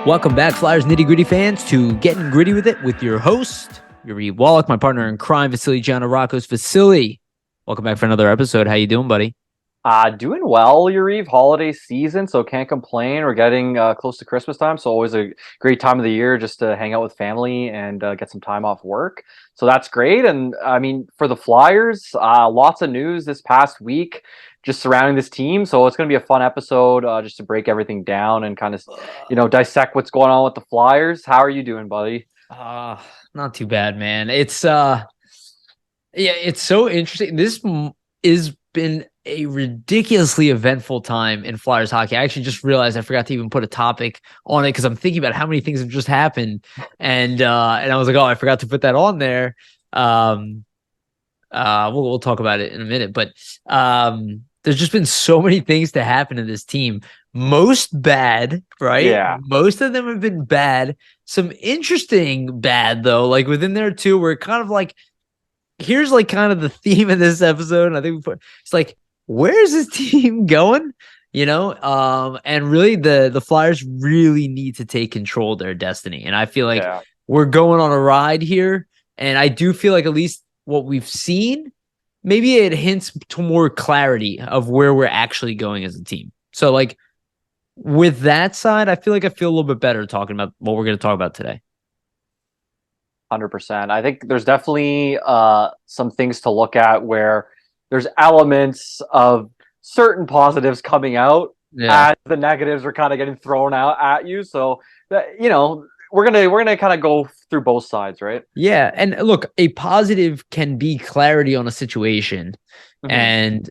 Welcome back, Flyers Nitty Gritty fans, to Getting Gritty with It with your host, Yariv, Wolok, my partner in crime, Vasili, Gianarakos. Vasili, welcome back for another episode. How you doing, buddy? Doing well, Yariv. Holiday season, so can't complain. We're getting close to Christmas time, so always a great time of the year just to hang out with family and get some time off work. So that's great. And I mean, for the Flyers, lots of news this past week just surrounding this team. So it's going to be a fun episode just to break everything down and kind of, dissect what's going on with the Flyers. How are you doing, buddy? Not too bad, man. It's so interesting. This has been a ridiculously eventful time in Flyers hockey. I actually just realized I forgot to even put a topic on it because I'm thinking about how many things have just happened, and I was like, oh, I forgot to put that on there. We'll talk about it in a minute, but there's just been so many things to happen in this team. Most bad, right? Yeah. Most of them have been bad. Some interesting bad though, like within there too, where kind of like here's like kind of the theme of this episode. And I think it's like, where's this team going? And really the Flyers really need to take control of their destiny. And I feel like we're going on a ride here. And I do feel like at least what we've seen, maybe it hints to more clarity of where we're actually going as a team. So like with that side, I feel a little bit better talking about what we're going to talk about today. 100%. I think there's definitely some things to look at where there's elements of certain positives coming out as the negatives are kind of getting thrown out at you. So that, we're gonna kind of go through both sides, right? Yeah, and look, a positive can be clarity on a situation. Mm-hmm. And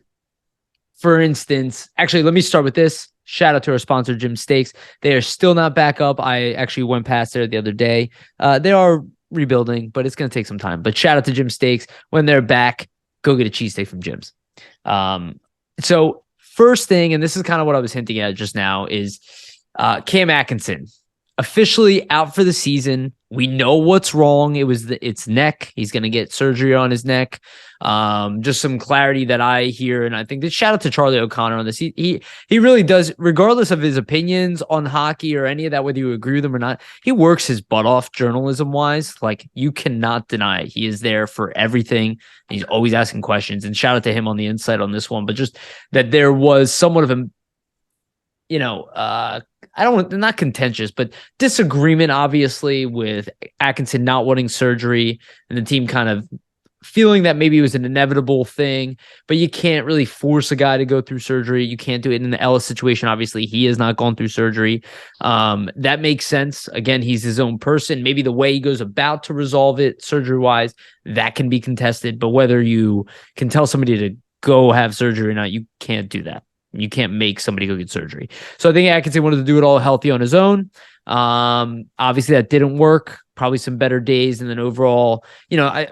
for instance, actually, let me start with this. Shout out to our sponsor, Jim Steaks. They are still not back up. I actually went past there the other day. They are rebuilding, but it's going to take some time. But shout out to Jim Steaks. When they're back, go get a cheesesteak from Jim's. So first thing, and this is kind of what I was hinting at just now, is Cam Atkinson officially out for the season. We know what's wrong. It's neck. He's going to get surgery on his neck. Just some clarity that I hear, and I think that shout out to Charlie O'Connor on this. He really does, regardless of his opinions on hockey or any of that, whether you agree with him or not. He works his butt off journalism wise. Like you cannot deny it. He is there for everything. He's always asking questions. And shout out to him on the insight on this one. But just that there was somewhat of a, not contentious, but disagreement, obviously, with Atkinson not wanting surgery and the team kind of feeling that maybe it was an inevitable thing, but you can't really force a guy to go through surgery. You can't do it in the Ellis situation. Obviously, he has not gone through surgery. That makes sense. Again, he's his own person. Maybe the way he goes about to resolve it surgery-wise, that can be contested, but whether you can tell somebody to go have surgery or not, you can't do that. You can't make somebody go get surgery. So I think Atkinson wanted to do it all healthy on his own. Obviously that didn't work. Probably some better days. And then overall,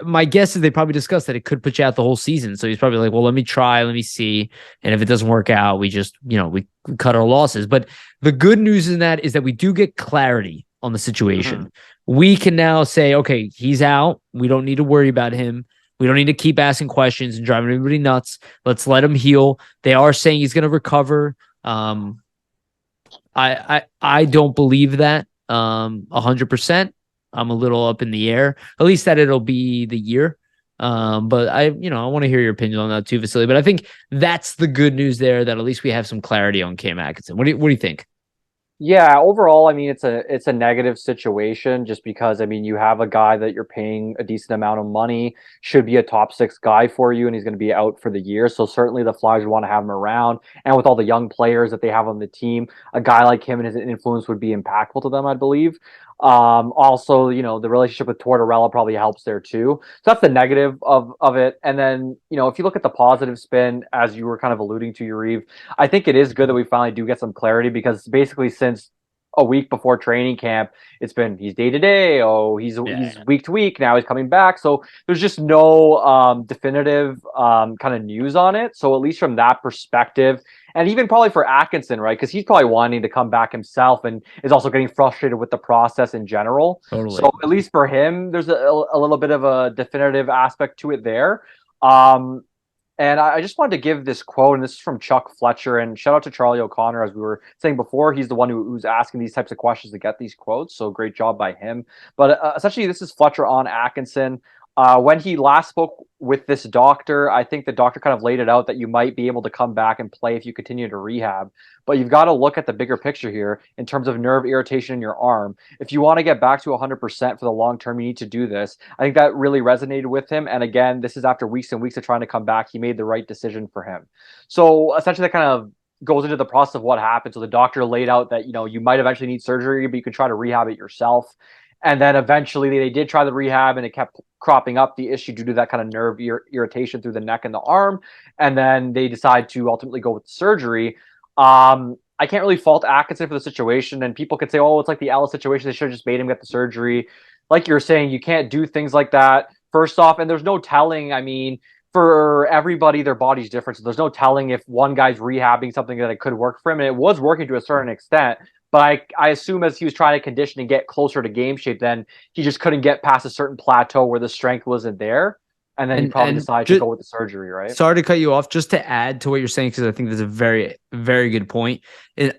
my guess is they probably discussed that it could put you out the whole season. So he's probably like, well, let me try, let me see. And if it doesn't work out, we just, we cut our losses. But the good news in that is that we do get clarity on the situation. Mm-hmm. We can now say, okay, he's out. We don't need to worry about him. We don't need to keep asking questions and driving everybody nuts. Let's let him heal. They are saying he's going to recover. I don't believe that 100%. I'm a little up in the air. At least that it'll be the year. But I want to hear your opinion on that too, Vasili. But I think that's the good news there, that at least we have some clarity on Cam Atkinson. What do you think? Yeah, overall, I mean, it's a negative situation just because, I mean, you have a guy that you're paying a decent amount of money, should be a top six guy for you, and he's going to be out for the year. So certainly the Flyers want to have him around. And with all the young players that they have on the team, a guy like him and his influence would be impactful to them, I believe. Also, the relationship with Tortorella probably helps there too. So that's the negative of it. And then, if you look at the positive spin, as you were kind of alluding to, Yariv, I think it is good that we finally do get some clarity, because basically since a week before training camp, it's been he's day to day. Oh, he's week to week. Now he's coming back. So there's just no definitive kind of news on it. So at least from that perspective, and even probably for Atkinson, right? Because he's probably wanting to come back himself and is also getting frustrated with the process in general. Totally. So at least for him, there's a little bit of a definitive aspect to it there. And I just wanted to give this quote, and this is from Chuck Fletcher, and shout out to Charlie O'Connor, as we were saying before. He's the one who's asking these types of questions to get these quotes, so great job by him. But essentially, this is Fletcher on Atkinson. When he last spoke with this doctor, I think the doctor kind of laid it out that you might be able to come back and play if you continue to rehab. But you've got to look at the bigger picture here in terms of nerve irritation in your arm. If you want to get back to 100% for the long term, you need to do this. I think that really resonated with him. And again, this is after weeks and weeks of trying to come back. He made the right decision for him. So essentially, that kind of goes into the process of what happened. So the doctor laid out that, you might eventually need surgery, but you can try to rehab it yourself. And then eventually they did try the rehab, and it kept cropping up, the issue, due to that kind of nerve irritation through the neck and the arm. And then they decide to ultimately go with surgery. I can't really fault Atkinson for the situation. And people could say, oh, it's like the Ellis situation. They should have just made him get the surgery. Like you're saying, you can't do things like that. First off, and there's no telling. I mean, for everybody, their body's different. So there's no telling if one guy's rehabbing something that it could work for him. And it was working to a certain extent. But I assume as he was trying to condition and get closer to game shape, then he just couldn't get past a certain plateau where the strength wasn't there. And then he probably decided to go with the surgery, right? Sorry to cut you off. Just to add to what you're saying, because I think that's a very, very good point.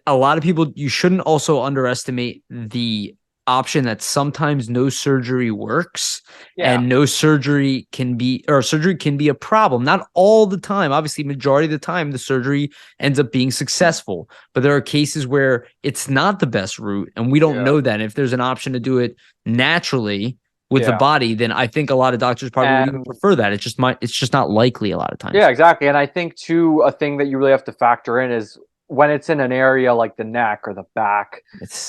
A lot of people, you shouldn't also underestimate the option that sometimes no surgery works, and no surgery can be, or surgery can be a problem. Not all the time. Obviously, majority of the time, the surgery ends up being successful. But there are cases where it's not the best route, and we don't know that. If there's an option to do it naturally with the body, then I think a lot of doctors probably would even prefer that. It's just not likely a lot of times. Yeah, exactly. And I think too, a thing that you really have to factor in is when it's in an area like the neck or the back,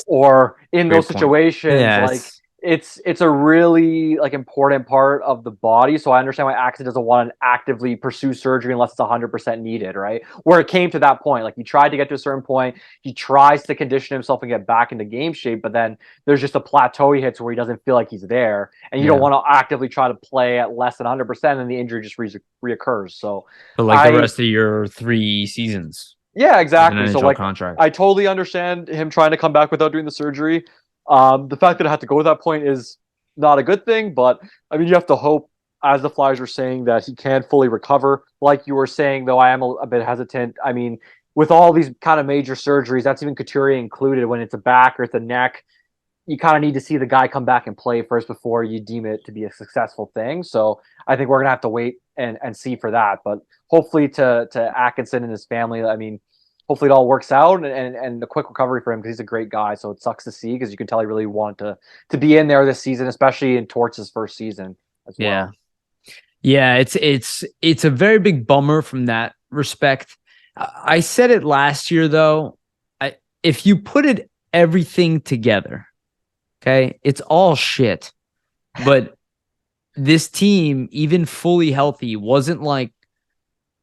or in those situations, like it's a really like important part of the body. So I understand why Axel doesn't want to actively pursue surgery unless it's 100% needed, right? Where it came to that point, like he tried to get to a certain point, he tries to condition himself and get back into game shape, but then there's just a plateau he hits where he doesn't feel like he's there, and you don't want to actively try to play at less than 100%, and the injury just reoccurs. So, but like the rest of your 3 seasons. Yeah, exactly. So like, I totally understand him trying to come back without doing the surgery. The fact that it had to go to that point is not a good thing, but I mean, you have to hope, as the Flyers are saying, that he can fully recover. Like you were saying, though, I am a bit hesitant. I mean, with all these kind of major surgeries, that's even Couturier included, when it's a back or it's a neck, you kind of need to see the guy come back and play first before you deem it to be a successful thing. So I think we're going to have to wait and see for that. But hopefully to Atkinson and his family, I mean, hopefully it all works out and a quick recovery for him, because he's a great guy. So it sucks to see, because you can tell he really wanted to be in there this season, especially in Torts' first season as well. Yeah, it's a very big bummer from that respect. I said it last year, though. If you put it everything together, okay, it's all shit. But this team, even fully healthy, wasn't like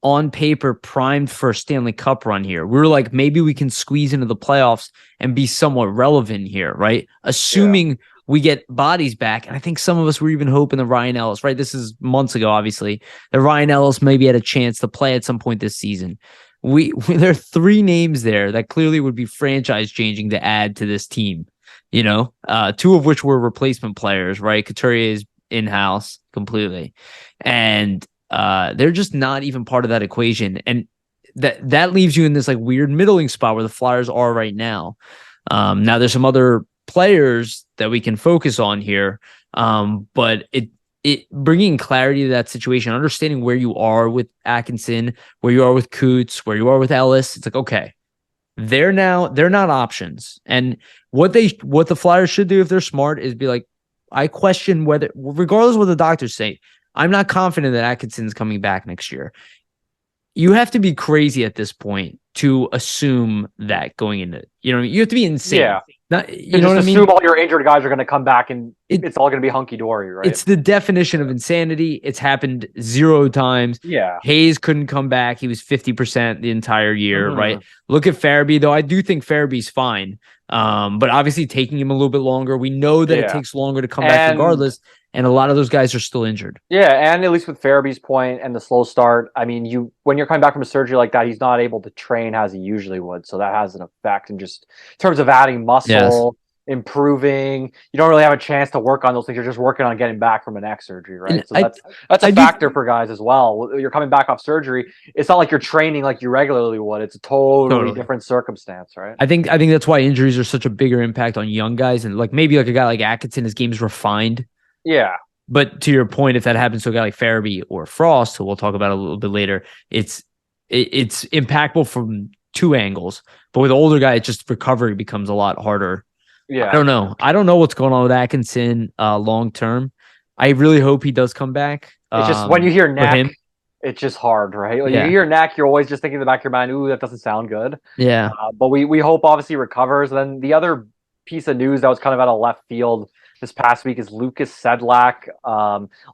on paper primed for a Stanley Cup run here. We were like, maybe we can squeeze into the playoffs and be somewhat relevant here, right? Assuming we get bodies back. And I think some of us were even hoping that Ryan Ellis, right? This is months ago, obviously, that Ryan Ellis maybe had a chance to play at some point this season. There are 3 names there that clearly would be franchise changing to add to this team, 2 of which were replacement players, right? Couturier is in-house completely. And they're just not even part of that equation. And that leaves you in this like weird middling spot where the Flyers are right now. Now there's some other players that we can focus on here. But it bringing clarity to that situation, understanding where you are with Atkinson, where you are with Coots, where you are with Ellis. It's like, okay, they're not options. And what the Flyers should do, if they're smart, is be like, I question whether, regardless of what the doctors say, I'm not confident that Atkinson's coming back next year. You have to be crazy at this point to assume that going into it. You have to be insane. Yeah. You know what I mean? Assume all your injured guys are going to come back and it's all going to be hunky-dory, right? It's the definition of insanity. It's happened 0 times. Yeah. Hayes couldn't come back. He was 50% the entire year, right? Look at Farabee, though. I do think Farabee's fine. But obviously taking him a little bit longer. We know that it takes longer to come back regardless. And a lot of those guys are still injured. Yeah, and at least with Farabee's point and the slow start, I mean, when you're coming back from a surgery like that, he's not able to train as he usually would. So that has an effect in just in terms of adding muscle. improving. You don't really have a chance to work on those things. You're just working on getting back from a neck surgery, And right? So that's a I do factor for guys as well. You're coming back off surgery. It's not like you're training like you regularly would. It's a totally totally. different circumstance, right? I think that's why injuries are such a bigger impact on young guys, and like maybe like a guy like Atkinson, his game's refined. Yeah. But to your point, if that happens to a guy like Farabee or Frost, who we'll talk about a little bit later, it's impactful from two angles. But with an older guy, it just recovery becomes a lot harder. Yeah. I don't know. I don't know what's going on with Atkinson long term. I really hope he does come back. It's just when you hear for neck, him. it's just hard, right? When you Yeah. hear neck, you're always just thinking in the back of your mind, ooh, that doesn't sound good. Yeah. But we hope obviously recovers. Then the other piece of news that was kind of out of left field this past week is Lucas Sedlak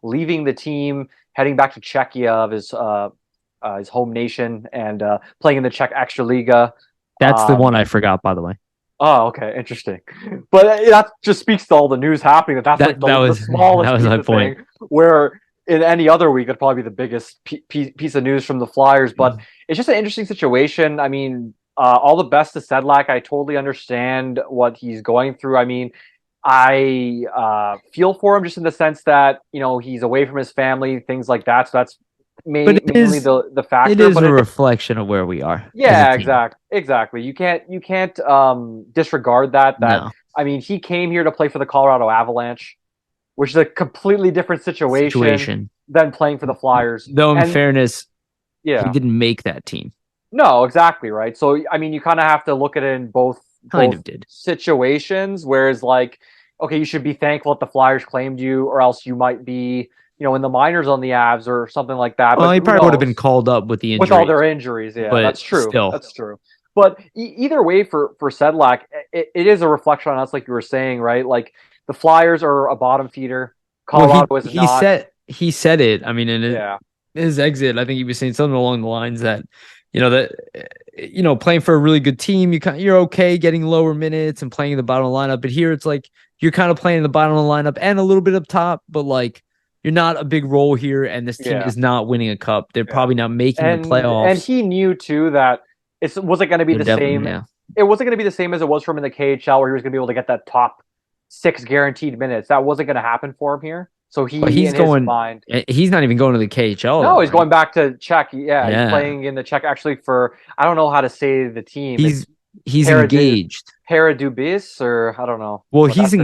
leaving the team, heading back to Czechia of his home nation, and playing in the Czech Extraliga. That's the one I forgot, by the way. Oh, okay, interesting. But that just speaks to all the news happening. That's like the smallest piece of thing. Where in any other week, it'd probably be the biggest piece of news from the Flyers. But it's just an interesting situation. I mean, all the best to Sedlak. I totally understand what he's going through. I mean, I feel for him just in the sense that, you know, he's away from his family, things like that. So that's mainly the factor. It is a reflection of where we are. Yeah, exactly. You can't disregard that. No. I mean, he came here to play for the Colorado Avalanche, which is a completely different situation than playing for the Flyers. Though, in fairness, he didn't make that team. No, exactly, right. So, I mean, you kind of have to look at it in both situations. Whereas, like, okay, you should be thankful that the Flyers claimed you, or else you might be, you know, in the minors on the Avs or something like that. Well, he probably would have been called up with the injuries. With all their injuries, yeah, but that's true. That's true. But either way, for Sedlak, it is a reflection on us, like you were saying, right? Like the Flyers are a bottom feeder. Colorado is not. He said it. I mean, in his exit, I think he was saying something along the lines that, playing for a really good team, you're okay getting lower minutes and playing the bottom of the lineup. But here it's like you're kind of playing the bottom of the lineup and a little bit up top, but like you're not a big role here, and this team is not winning a cup. They're probably not making the playoffs. And he knew too that it wasn't going to be the same. Yeah. It wasn't going to be the same as it was for him in the KHL, where he was going to be able to get that top 6 guaranteed minutes. That wasn't going to happen for him here. So he's going. His mind, he's not even going to the KHL. No, he's going back to Czech. Yeah, he's playing in the Czech actually for, I don't know how to say the team. He's engaged. Paradubis, or I don't know. Well, he's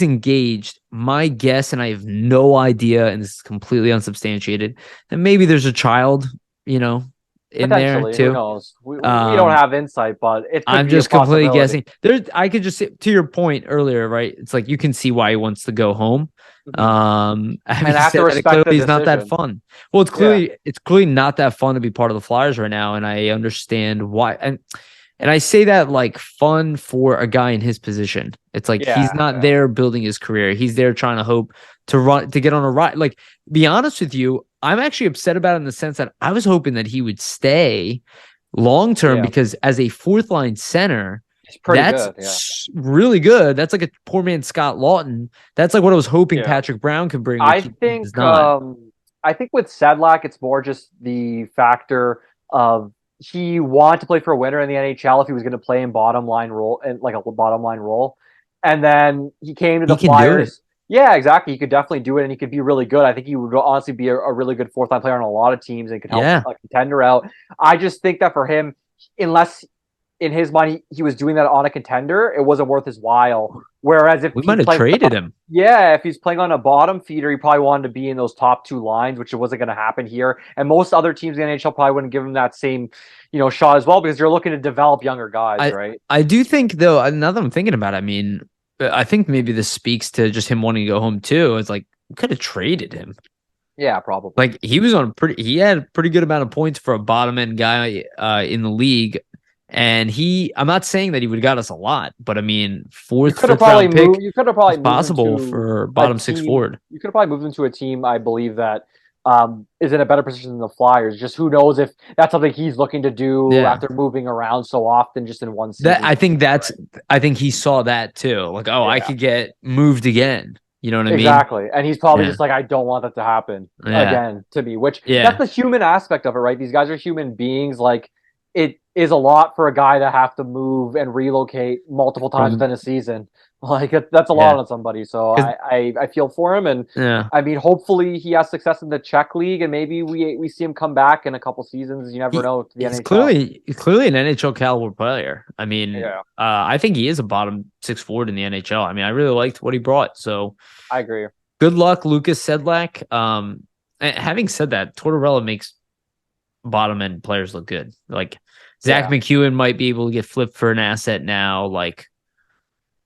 engaged. My guess, and I have no idea, and this is completely unsubstantiated, that maybe there's a child, in there too. Who knows? We don't have insight, but I'm just completely guessing. I could just say, to your point earlier, right? It's like you can see why he wants to go home. And I have to respect he's not that fun. Well, it's clearly not that fun to be part of the Flyers right now, and I understand why. And I say that like fun for a guy in his position. It's like he's not there building his career. He's there trying to hope to get on a ride. Like, be honest with you, I'm actually upset about it in the sense that I was hoping that he would stay long term because as a fourth line center, that's really good. That's like a poor man Scott Lawton. That's like what I was hoping Patrick Brown could bring. I think with Sedlak, it's more just the factor of he wanted to play for a winner in the NHL if he was going to play in bottom line role and like a bottom line role. And then he came to the Flyers. Yeah, exactly. He could definitely do it, and he could be really good. I think he would honestly be a really good fourth line player on a lot of teams and could help a contender out. I just think that for him, unless in his mind he was doing that on a contender, it wasn't worth his while. Whereas if we might have traded him, if he's playing on a bottom feeder, he probably wanted to be in those top 2 lines, which wasn't going to happen here. And most other teams in the NHL probably wouldn't give him that same, shot as well, because you're looking to develop younger guys, right? I do think, though, now that I'm thinking about it, I mean, I think maybe this speaks to just him wanting to go home too. It's like we could have traded him. Yeah, probably. Like he had a pretty good amount of points for a bottom end guy in the league. And I'm not saying that he would have got us a lot, but I mean, fifth round pick, you could have probably possible for bottom 6 forward. You could have probably moved into a team, I believe, that is in a better position than the Flyers. Just who knows if that's something he's looking to do after moving around so often, just in one season. I think he saw that too. Like, I could get moved again. You know what I mean? Exactly. And he's probably just like, I don't want that to happen again to me. Which that's the human aspect of it, right? These guys are human beings. Like, it is a lot for a guy to have to move and relocate multiple times within a season. Like that's a lot Yeah. on somebody. So 'Cause- I feel for him, and yeah. I mean, hopefully he has success in the Czech league, and maybe we see him come back in a couple seasons. You never know, to the He's NHL. clearly an NHL caliber player. I mean, Yeah, I think he is a bottom six forward in the NHL. I mean, I really liked what he brought. So I agree. good luck, Lucas Sedlak. Having said that, Tortorella makes bottom end players look good. Like Zach Yeah. McEwen might be able to get flipped for an asset now. Like,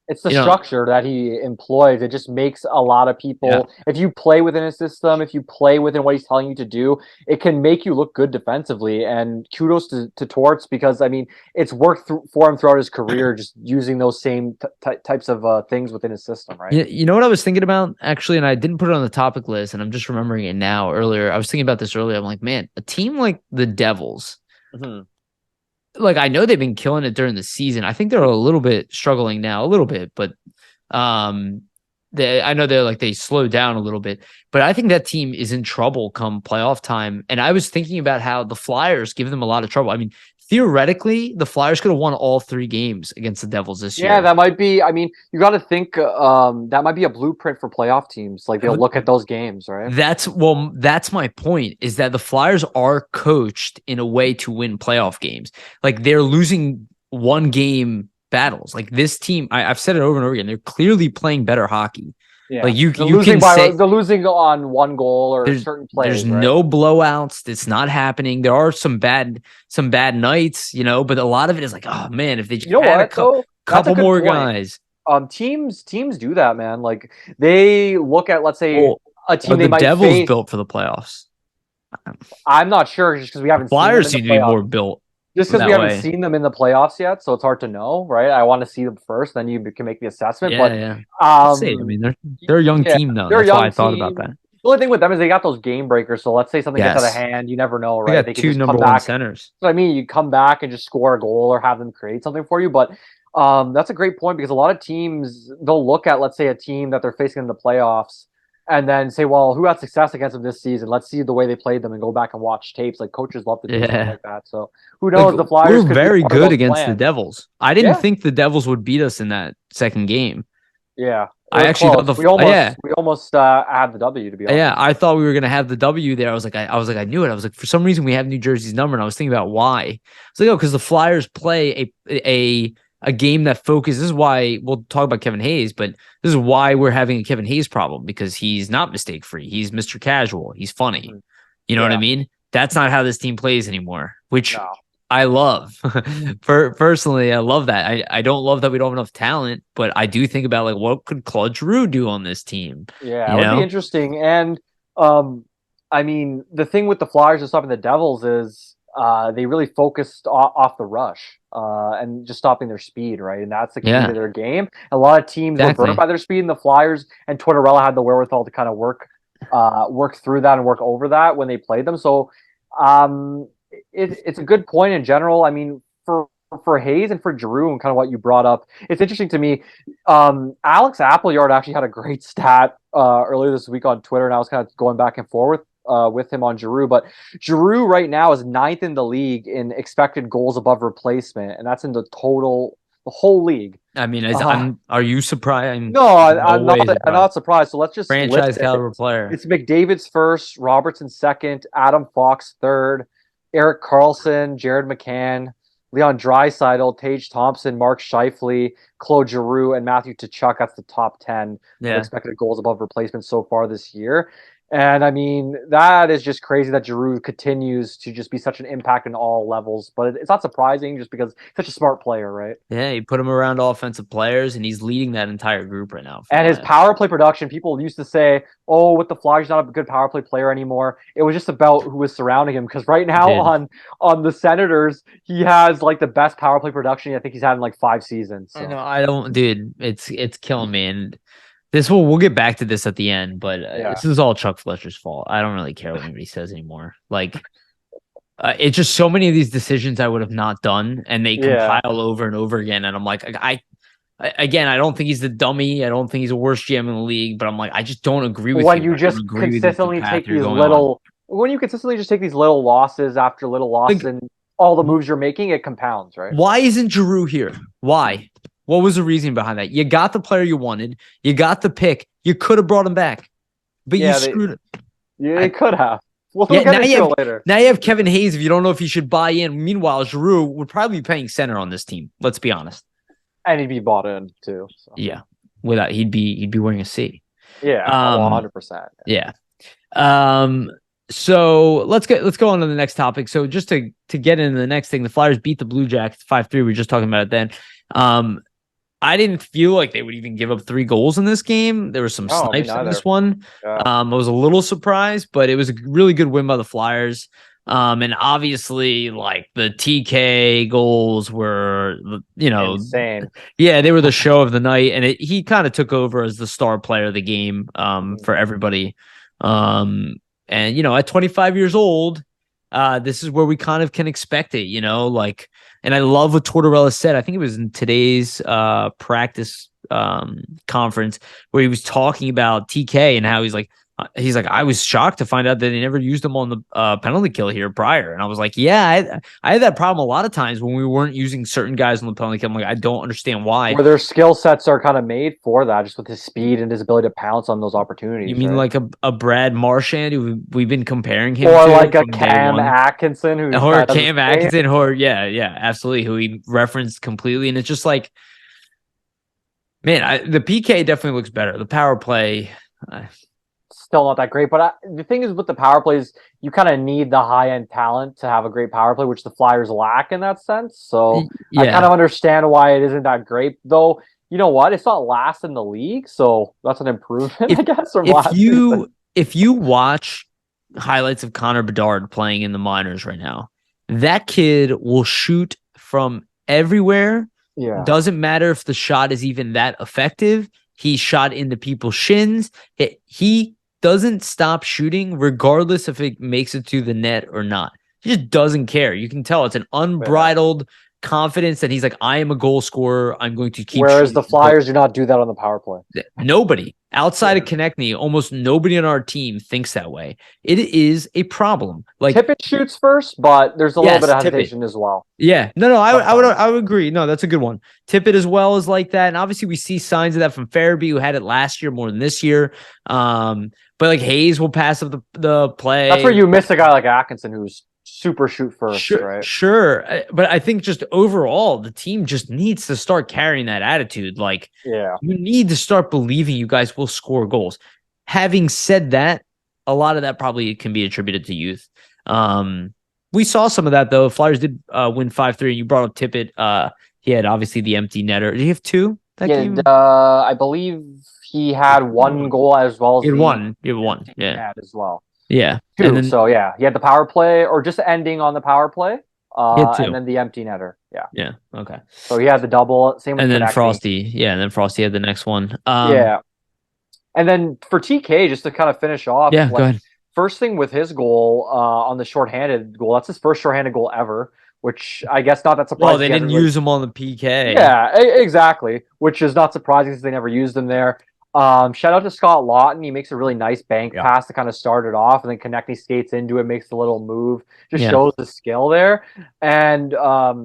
It's the you know, structure that he employs. It just makes a lot of yeah. people, if you play within his system, if you play within what he's telling you to do, it can make you look good defensively. And kudos to Torts, because I mean, it's worked for him throughout his career, just using those same types of things within his system, right? You know what I was thinking about actually, and I didn't put it on the topic list, and I'm just remembering it now. Earlier, I was thinking about this earlier. I'm like, man, a team like the Devils, Mm-hmm. like I know they've been killing it during the season. I think they're a little bit struggling now, a little bit, but um, I know they slowed down a little bit, but I think that team is in trouble come playoff time. And I was thinking about how the Flyers give them a lot of trouble. I mean, theoretically, the Flyers could have won all 3 games against the Devils this Yeah, year. that might be. I mean, you got to think that might be a blueprint for playoff teams. Like they'll look at those games, right? That's my point, is that the Flyers are coached in a way to win playoff games. Like they're losing 1 game battles. Like this team, I've said it over and over again, they're clearly playing better hockey. Yeah, Like you they're you losing can say they're losing on one goal or there's certain plays. there's Right? no blowouts. It's not happening. There are some bad nights, but a lot of it is like, oh man, if they just You know had what though? That's a couple good more point. guys. Teams do that, man. Like they look at, let's say, Well, a team are they the might Devils face. built for the playoffs? I'm not sure, just because we haven't seen them Flyers in the seem to be playoffs. more built Just because we that haven't way. seen them in the playoffs yet, so it's hard to know, right? I want to see them first, then you can make the assessment. Yeah, But yeah. Let's see. I mean, they're a young yeah, team though. they're a That's why I young thought about team. that. The only thing with them is they got those game breakers. So let's say something gets out of Yes. hand, you never know, They right? got They can two just number come one back. centers. So I mean, you come back and just score a goal or have them create something for you. But that's a great point, because a lot of teams, they'll look at, let's say, a team that they're facing in the playoffs and then say, well, who had success against them this season? Let's see the way they played them and go back and watch tapes. Like coaches love to do stuff Yeah. like that. So who knows? The Flyers We're could be a very part of good those against the plans. Devils. I didn't Yeah. think the Devils would beat us in that second game. Yeah. It I was actually close. thought We almost had the W, to be honest. yeah, I thought we were gonna have the W there. I knew it. I was like, for some reason we have New Jersey's number, and I was thinking about why. It's like, oh, because the Flyers play a game that focuses. This is why we'll talk about Kevin Hayes, but this is why we're having a Kevin Hayes problem, because he's not mistake free. He's Mr. Casual. He's funny. You know what I mean? That's not how this team plays anymore, which No. I love. Personally, I love that. I don't love that we don't have enough talent, but I do think about, like, what could Claude Giroux do on this team? Yeah, it would be interesting. And I mean, the thing with the Flyers and stopping the Devils is they really focused off the rush and just stopping their speed, right? And that's the key to their game. A lot of teams were burned by their speed, and the Flyers and Tortorella had the wherewithal to kind of work through that and work over that when they played them. So it's a good point in general. I mean, for Hayes and for Giroux and kind of what you brought up, it's interesting to me. Alex Appleyard actually had a great stat earlier this week on Twitter, and I was kind of going back and forth with him on Giroux. But Giroux right now is 9th in the league in expected goals above replacement, and that's in the whole league. I mean, are you surprised? No, I'm not surprised. So let's just franchise caliber player. It's McDavid's first, Robertson second, Adam Fox third, Erik Karlsson, Jared McCann, Leon Draisaitl, Tage Thompson, Mark Scheifele, Claude Giroux, and Matthew Tkachuk. That's the top 10 of expected goals above replacement so far this year. And I mean, that is just crazy that Giroux continues to just be such an impact in all levels. But it's not surprising, just because he's such a smart player, right? Yeah, you put him around offensive players, and he's leading that entire group right now. And his power play production, people used to say, oh, with the Flyers, he's not a good power play player anymore. It was just about who was surrounding him. Because right now on the Senators, he has like the best power play production I think he's had in like 5 seasons. So. I don't, dude. It's killing me. And we'll get back to this at the end, but this is all Chuck Fletcher's fault. I don't really care what anybody says anymore. Like, it's just so many of these decisions I would have not done, and they compile over and over again. And I'm like, I don't think he's the dummy. I don't think he's the worst GM in the league, but I'm like, I just don't agree with when you just consistently take these little, when you consistently just take these little losses after little losses, and all the moves you're making, it compounds, right? Why isn't Giroux here? Why? What was the reason behind that? You got the player you wanted. You got the pick. You could have brought him back, but you Yeah, screwed it. they could have. We'll Yeah, get into it later. now you have Kevin Hayes if you don't know if he should buy in. Meanwhile, Giroux would probably be playing center on this team. Let's be honest. And he'd be bought in too. So. Yeah, without he'd be wearing a C. Yeah, 100%. Yeah. So let's go on to the next topic. So just to get into the next thing, the Flyers beat the Blue Jackets 5-3. We were just talking about it then. I didn't feel like they would even give up 3 goals in this game. There were some snipes in this one. Yeah. I was a little surprised, but it was a really good win by the Flyers. And obviously, like the TK goals were, insane. Yeah, they were the show of the night, and he kind of took over as the star player of the game for everybody. And at 25 years old, this is where we kind of can expect it, and I love what Tortorella said. I think it was in today's practice conference where he was talking about TK and how he's like, I was shocked to find out that they never used him on the penalty kill here prior. And I was like, yeah, I had that problem a lot of times when we weren't using certain guys on the penalty kill. I'm like, I don't understand why. Where their skill sets are kind of made for that, just with his speed and his ability to pounce on those opportunities. You mean like a Brad Marchand who we've been comparing him or to? Or like a Cam Atkinson who yeah, absolutely, who he referenced completely. And it's just like, man, the PK definitely looks better. The power play... still not that great, but the thing is with the power plays, you kind of need the high-end talent to have a great power play, which the Flyers lack in that sense. So yeah. I kind of understand why it isn't that great, though. You know what? It's not last in the league, so that's an improvement, I guess, from last season. If you watch highlights of Connor Bedard playing in the minors right now, that kid will shoot from everywhere. Yeah. Doesn't matter if the shot is even that effective. He shot into people's shins. He doesn't stop shooting regardless if it makes it to the net or not. He just doesn't care. You can tell it's an unbridled confidence that he's like, I am a goal scorer. I'm going to keep Whereas the Flyers do not do that on the power play. Nobody outside of Konechny, almost nobody on our team thinks that way. It is a problem. Like Tippett shoots first, but there's a little bit of hesitation as well. Yeah, no, I would agree. No, that's a good one. Tippett as well is like that, and obviously we see signs of that from Farabee, who had it last year more than this year. But like Hayes will pass up the play. That's where you miss a guy like Atkinson, who's super shoot first, right? Sure. But I think just overall, the team just needs to start carrying that attitude. Like, you need to start believing you guys will score goals. Having said that, a lot of that probably can be attributed to youth. We saw some of that, though. Flyers did win 5-3, and you brought up Tippett. He had obviously the empty netter. Did he have 2 that game? I believe he had 1 goal as well as he had one. Yeah, as well. Yeah. 2. Then, so yeah, he had the power play, or just ending on the power play, and then the empty netter. Yeah. Yeah. Okay. So he had the double. Same with and then Frosty. Yeah, and then Frosty had the next one. Yeah. And then for TK, just to kind of finish off. Yeah. Go ahead. First thing with his goal on the shorthanded goal, that's his first shorthanded goal ever. Which I guess not that surprising. Well, they didn't use him on the PK. Yeah, exactly. Which is not surprising since they never used him there. Shout out to Scott Lawton. He makes a really nice bank pass to kind of start it off, and then Konechny skates into it, makes a little move, just shows the skill there. And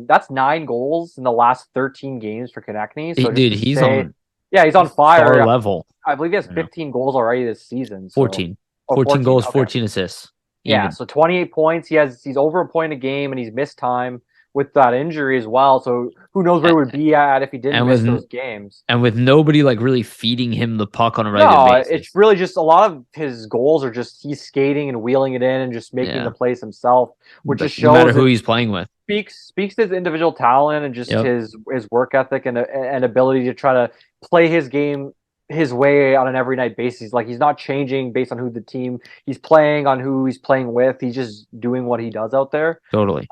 that's 9 goals in the last 13 games for Konechny. So dude, he's on fire level. I believe he has 15 goals already this season. So. 14 goals, 14 assists. Yeah, so 28 points. He's over a point a game, and he's missed time with that injury as well. So who knows where he would be at if he didn't miss those games. And with nobody like really feeding him the puck on a regular basis. It's really just a lot of his goals are just he's skating and wheeling it in and just making the plays himself, which just shows no matter who he's playing with. Speaks to his individual talent and just his work ethic and ability to try to play his game his way on an every night basis. Like he's not changing based on who the team he's playing, on who he's playing with. He's just doing what he does out there. Totally.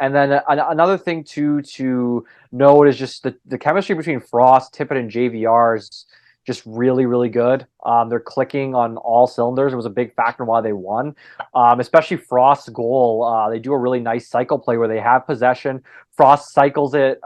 And then another thing to note is just the chemistry between Frost, Tippett, and JVR is just really, really good. They're clicking on all cylinders. It was a big factor in why they won, especially Frost's goal. They do a really nice cycle play where they have possession. Frost cycles it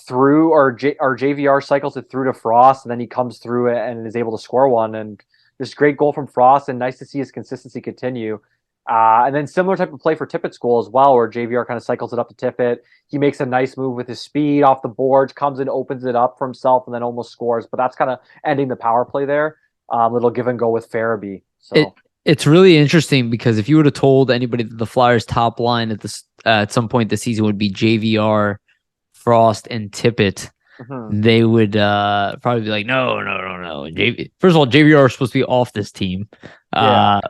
through, or JVR cycles it through to Frost, and then he comes through it and is able to score one. And just great goal from Frost, and nice to see his consistency continue. And then similar type of play for Tippett's goal as well, where JVR kind of cycles it up to Tippett. He makes a nice move with his speed off the boards, comes in, opens it up for himself, and then almost scores. But that's kind of ending the power play there. Little give and go with Farabee. So it's really interesting because if you would have told anybody that the Flyers' top line at some point this season would be JVR, Frost, and Tippett, they would probably be like, no. First of all, JVR is supposed to be off this team.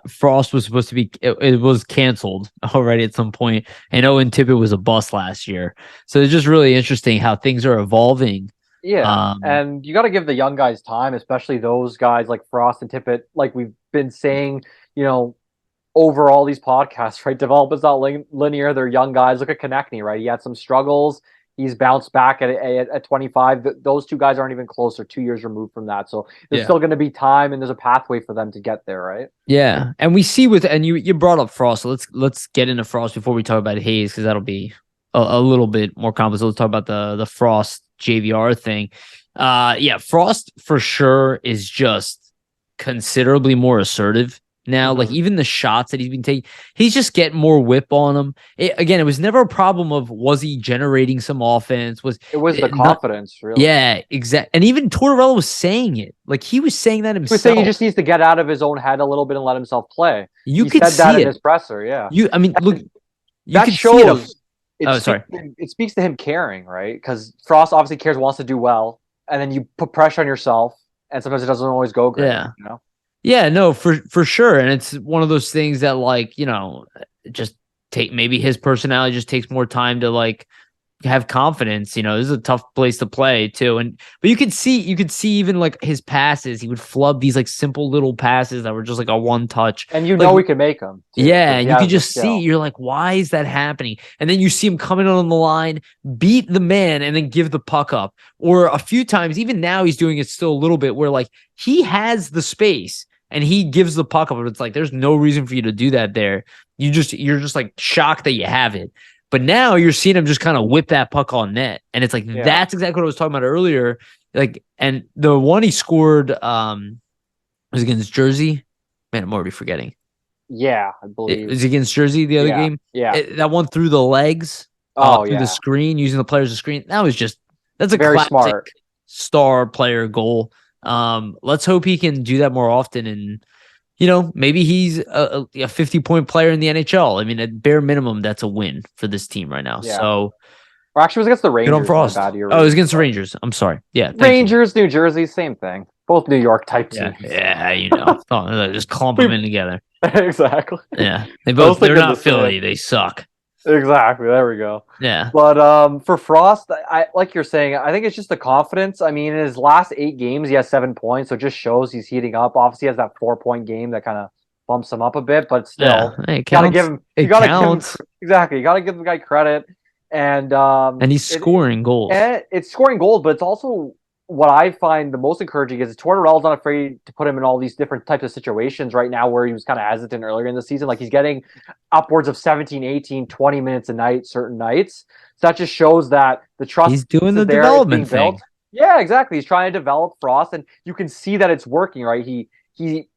Frost was supposed to be, it was canceled already at some point. And Owen Tippett was a bust last year. So it's just really interesting how things are evolving. Yeah, and you got to give the young guys time, especially those guys like Frost and Tippett, like we've been saying, over all these podcasts, right? Development's not linear. They're young guys. Look at Konechny, right? He had some struggles. He's bounced back at 25. Those two guys aren't even close. They're 2 years removed from that. So there's still going to be time, and there's a pathway for them to get there, right? Yeah, and we see and you brought up Frost. So let's get into Frost before we talk about Hayes, because that'll be a little bit more complex. So let's talk about the Frost JVR thing. Frost for sure is just considerably more assertive now. Like even the shots that he's been taking, he's just getting more whip on him. It was never a problem of was he generating some offense? It was the confidence, really? Yeah, exactly. And even Tortorella was saying it. Like he was saying that himself. He was saying he just needs to get out of his own head a little bit and let himself play. He said that in his presser. Yeah. Look, that shows. Sorry. It speaks to him caring, right? Because Frost obviously cares, wants to do well, and then you put pressure on yourself, and sometimes it doesn't always go great. Yeah. Yeah, no, for sure. And it's one of those things that, like, just maybe his personality just takes more time to, like, have confidence. This is a tough place to play too. But you could see even like his passes, he would flub these like simple little passes that were just like a one touch. And we could make them. Too, yeah, you could just see, you're like, why is that happening? And then you see him coming on the line, beat the man, and then give the puck up. Or a few times, even now he's doing it still a little bit, where like he has the space and he gives the puck up, but it's like there's no reason for you to do that there. You're just like shocked that you have it. But now you're seeing him just kind of whip that puck on net. And it's like, that's exactly what I was talking about earlier. Like, and the one he scored was against Jersey. Man, I'm already forgetting. Yeah, I believe. It was against Jersey, the other game. Yeah. That one through the legs. Through the screen, using the players as a screen. That's a very smart star player goal. Let's hope he can do that more often, and maybe he's a 50-point player in the NHL. I mean, at bare minimum, that's a win for this team right now. Yeah. So, or actually, it was against the Rangers. Good on Frost. It was against the Rangers. I'm sorry. Yeah, Rangers, New Jersey, same thing. Both New York type teams. Yeah, just clump them in together. Exactly. Yeah, they're not Philly. They suck. Exactly. There we go. Yeah. But for Frost, I like you're saying, I think it's just the confidence. I mean, in his last 8 games, he has 7 points, so it just shows he's heating up. Obviously, he has that 4-point game that kind of bumps him up a bit, but still, you gotta give him. Exactly. You gotta give the guy credit, and he's scoring goals. And it's scoring goals, but it's also what I find the most encouraging is Tortorella's not afraid to put him in all these different types of situations right now where he was kind of hesitant earlier in the season. Like he's getting upwards of 17, 18, 20 minutes a night, certain nights. So that just shows that the trust he's doing the development thing. Yeah, exactly. He's trying to develop Frost, and you can see that it's working, right? He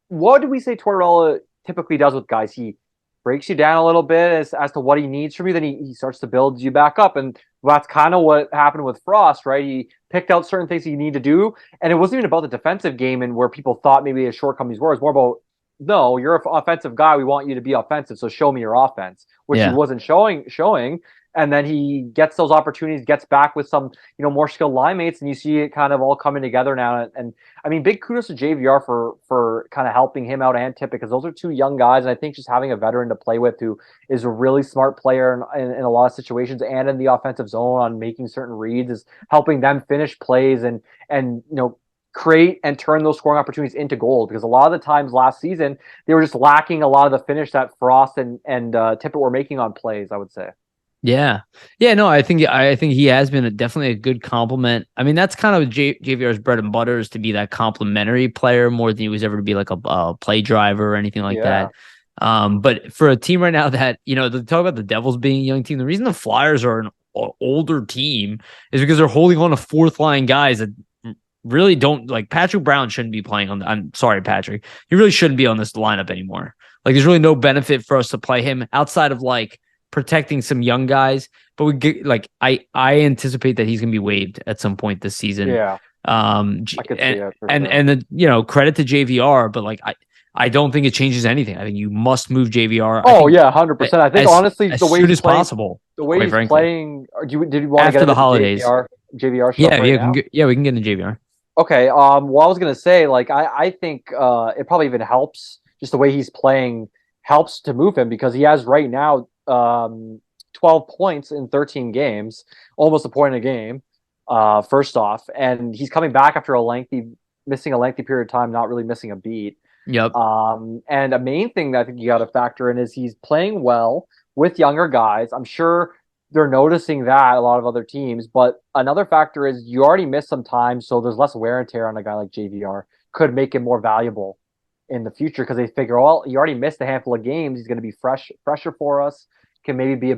what do we say Tortorella typically does with guys? He breaks you down a little bit as to what he needs from you, then he starts to build you back up. And that's kind of what happened with Frost, right? He picked out certain things he needed to do, and it wasn't even about the defensive game and where people thought maybe his shortcomings were. It's more about, no, you're an offensive guy. We want you to be offensive, so show me your offense, which he wasn't showing. And then he gets those opportunities, gets back with some, more skilled line mates, and you see it kind of all coming together now. And I mean, big kudos to JVR for kind of helping him out and Tippett, because those are 2 young guys, and I think just having a veteran to play with who is a really smart player in a lot of situations and in the offensive zone on making certain reads is helping them finish plays and create and turn those scoring opportunities into goals, because a lot of the times last season they were just lacking a lot of the finish that Frost and Tippett were making on plays, I would say. Yeah. No, I think he has been definitely a good compliment. I mean, that's kind of JVR's bread and butter, is to be that complimentary player more than he was ever to be like a play driver or anything like that. But for a team right now that, they talk about the Devils being a young team, the reason the Flyers are an older team is because they're holding on to 4th line guys that really don't like Patrick Brown shouldn't be playing on. I'm sorry, Patrick. He really shouldn't be on this lineup anymore. Like, there's really no benefit for us to play him outside of like protecting some young guys. But we get like I anticipate that he's gonna be waived at some point this season. Yeah, I could see it for sure. And the credit to JVR, but like I don't think it changes anything. I think you must move JVR. Oh yeah, 100%. I think honestly, as the way soon he's as playing, possible, the way he's frankly. playing. Did you want After to get the into holidays? JVR stuff right now? We can get into JVR. Okay. Well, I was gonna say, like, I think it probably even helps just the way he's playing helps to move him because he has right now 12 points in 13 games, almost a point a game. First off, and he's coming back after missing a lengthy period of time, not really missing a beat. Yep. And a main thing that I think you got to factor in is he's playing well with younger guys. I'm sure they're noticing that a lot of other teams, but another factor is you already missed some time, so there's less wear and tear on a guy like JVR. Could make him more valuable in the future because they figure, well, you already missed a handful of games. He's going to be fresher for us. Can maybe be a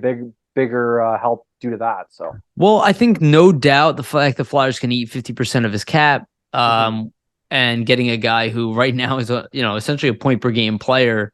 bigger help due to that. So, well, I think no doubt the fact the Flyers can eat 50% of his cap, and getting a guy who right now is essentially a point per game player.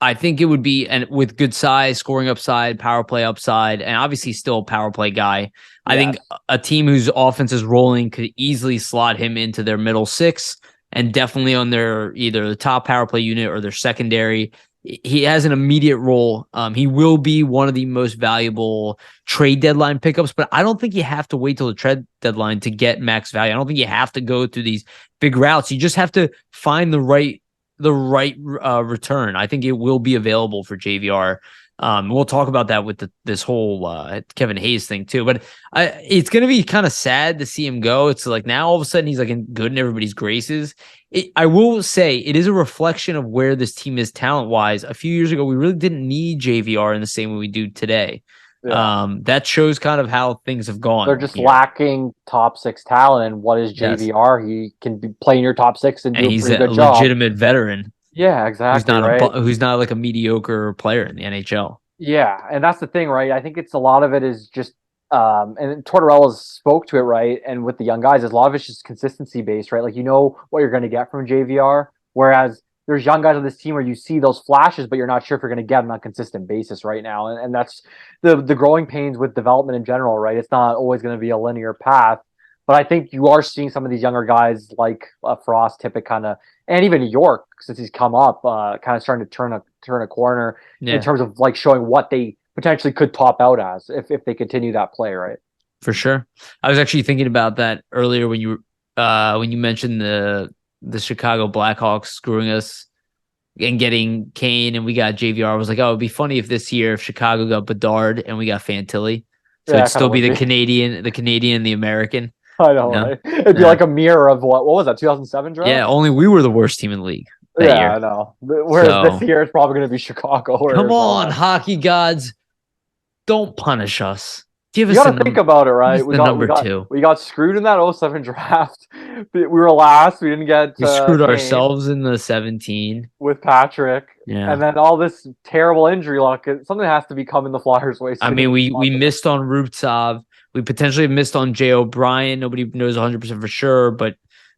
I think it would be, and with good size, scoring upside, power play upside, and obviously still a power play guy. Yes. I think a team whose offense is rolling could easily slot him into their middle six and definitely on their either the top power play unit or their secondary. He has an immediate role. He will be one of the most valuable trade deadline pickups, but I don't think you have to wait till the trade deadline to get max value. I don't think you have to go through these big routes. You just have to find the right return. I think it will be available for JVR. We'll talk about that with this whole Kevin Hayes thing too. But it's going to be kind of sad to see him go. It's like now all of a sudden he's like good in everybody's graces. I will say it is a reflection of where this team is talent-wise. A few years ago, we really didn't need JVR in the same way we do today. Yeah. That shows kind of how things have gone. They're just lacking top six talent. And what is JVR? Yes. He can play in your top six and do a pretty good job. He's a legitimate veteran. Yeah, exactly. Who's not like a mediocre player in the NHL. Yeah, and that's the thing, right? I think it's a lot of it is just, and Tortorella spoke to it, right? And with the young guys, a lot of it's just consistency based, right? Like, you know what you're going to get from JVR, whereas there's young guys on this team where you see those flashes, but you're not sure if you're going to get them on a consistent basis right now. And that's the growing pains with development in general, right? It's not always going to be a linear path. But I think you are seeing some of these younger guys like Frost, Tippett kind of, and even York, since he's come up, kind of starting to turn a corner in terms of like showing what they potentially could top out as if they continue that play, right? For sure. I was actually thinking about that earlier when you mentioned the Chicago Blackhawks screwing us and getting Kane and we got JVR. I was like, oh, it'd be funny if this year if Chicago got Bedard and we got Fantilli. So it'd still be the Canadian and the American. I know, right? It'd be like a mirror of what was that, 2007 draft? Yeah, only we were the worst team in the league that year. I know. Whereas this year, it's probably going to be Chicago. Come on, hockey gods. Don't punish us. You got to think about it, right? We got screwed in that 2007 draft. We were last. We didn't get. We screwed ourselves in the 17 with Patrick. Yeah, and then all this terrible injury luck. Something has to be coming the Flyers' way. I mean, we missed on Rubtsov. We potentially missed on Jay O'Brien. Nobody knows 100% for sure, but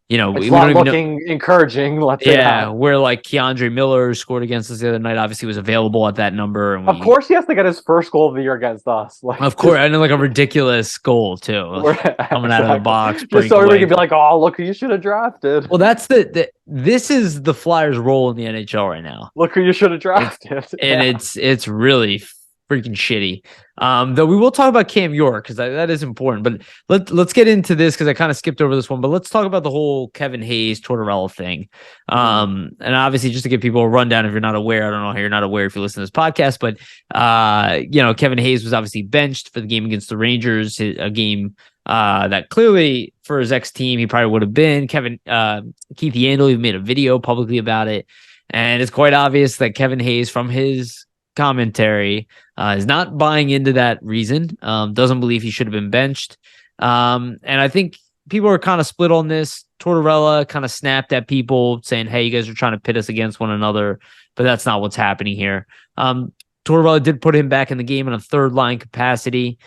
it's not looking encouraging. Let's say that. Where like Keandre Miller who scored against us the other night, obviously was available at that number. And of course, he has to get his first goal of the year against us. Of course, and like a ridiculous goal too, coming out of the box. Just so everybody can be like, "Oh, look who you should have drafted." Well, that's this is the Flyers' role in the NHL right now. Look who you should have drafted, and it's really freaking shitty. Though we will talk about Cam York because that is important. But let's get into this because I kind of skipped over this one. But let's talk about the whole Kevin Hayes Tortorella thing. And obviously, just to give people a rundown, if you're not aware, I don't know how you're not aware if you listen to this podcast, but Kevin Hayes was obviously benched for the game against the Rangers, a game that clearly for his ex-team he probably would have been. Keith Yandel even made a video publicly about it, and it's quite obvious that Kevin Hayes, from his commentary, is not buying into that reason. Doesn't believe he should have been benched. And I think people are kind of split on this. Tortorella kind of snapped at people saying, hey, you guys are trying to pit us against one another, but that's not what's happening here. Tortorella did put him back in the game in a third line capacity.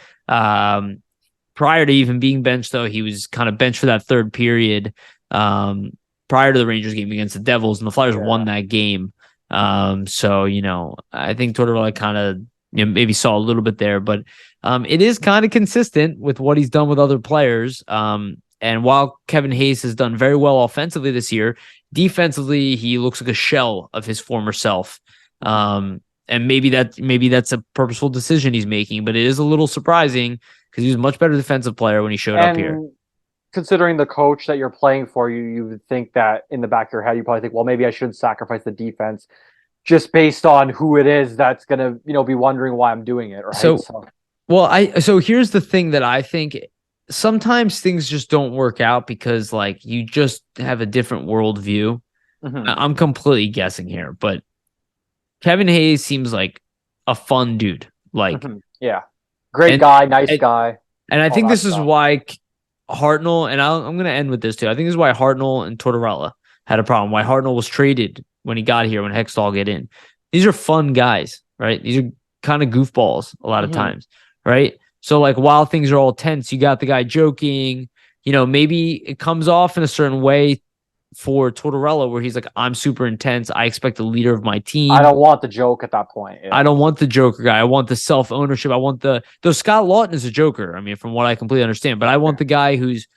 prior to even being benched, though, he was kind of benched for that third period prior to the Rangers game against the Devils, and the Flyers won that game. So, I think Tortorella kind of maybe saw a little bit there, but it is kind of consistent with what he's done with other players. And while Kevin Hayes has done very well offensively this year, defensively, he looks like a shell of his former self. And maybe that's a purposeful decision he's making, but it is a little surprising because he was a much better defensive player when he showed up here. Considering the coach that you're playing for, you would think that in the back of your head, you probably think, well, maybe I shouldn't sacrifice the defense just based on who it is that's going to, be wondering why I'm doing it. Right? So here's the thing that I think sometimes things just don't work out because you just have a different worldview. Mm-hmm. I'm completely guessing here, but Kevin Hayes seems like a fun dude. Great guy, nice guy. And I think this is why Hartnell, and I'm going to end with this too. I think this is why Hartnell and Tortorella had a problem. Why Hartnell was traded when he got here, when Hextall get in. These are fun guys, right? These are kind of goofballs a lot of times, right? So while things are all tense, you got the guy joking, maybe it comes off in a certain way for Tortorella where he's like, I'm super intense. I expect the leader of my team. I don't want the joke at that point. Yeah. I don't want the joker guy. I want the self-ownership. I want though Scott Lawton is a joker. I mean, from what I completely understand, but I want the guy who's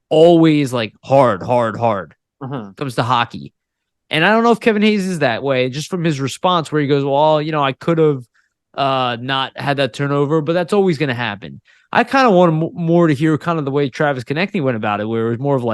always hard comes to hockey. And I don't know if Kevin Hayes is that way, just from his response where he goes, well, I could have not had that turnover, but that's always going to happen. I kind of want more to hear kind of the way Travis Konechny went about it, where it was more of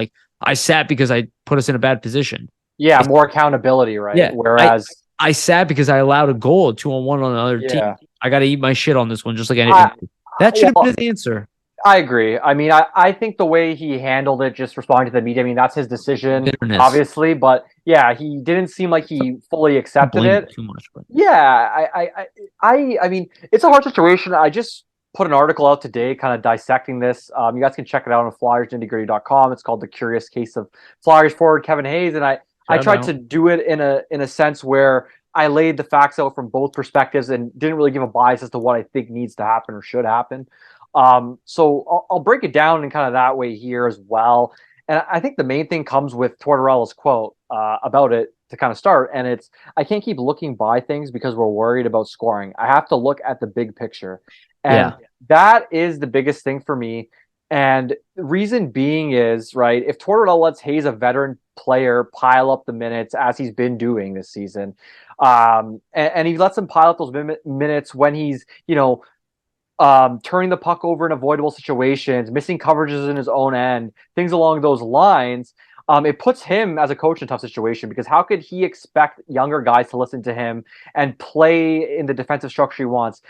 I sat because I put us in a bad position. Yeah, more accountability, right? Yeah, whereas I sat because I allowed a goal, a 2-on-1 on another team. I got to eat my shit on this one, just like anything. That should have been his answer. I agree. I mean, I think the way he handled it, just responding to the media, I mean, that's his decision, obviously. But yeah, he didn't seem like he fully accepted it. Too much, but yeah, I mean, it's a hard situation. I just put an article out today kind of dissecting this. You guys can check it out on FlyersNittyGritty.com. It's called The Curious Case of Flyers Forward Kevin Hayes. And I tried to do it in a sense where I laid the facts out from both perspectives and didn't really give a bias as to what I think needs to happen or should happen. So I'll break it down in kind of that way here as well. And I think the main thing comes with Tortorella's quote about it to kind of start. And it's, I can't keep looking by things because we're worried about scoring. I have to look at the big picture. And that is the biggest thing for me. And the reason being is, right, if Tortorella lets Hayes, a veteran player, pile up the minutes as he's been doing this season, and he lets him pile up those minutes when he's, turning the puck over in avoidable situations, missing coverages in his own end, things along those lines, it puts him as a coach in a tough situation because how could he expect younger guys to listen to him and play in the defensive structure he wants,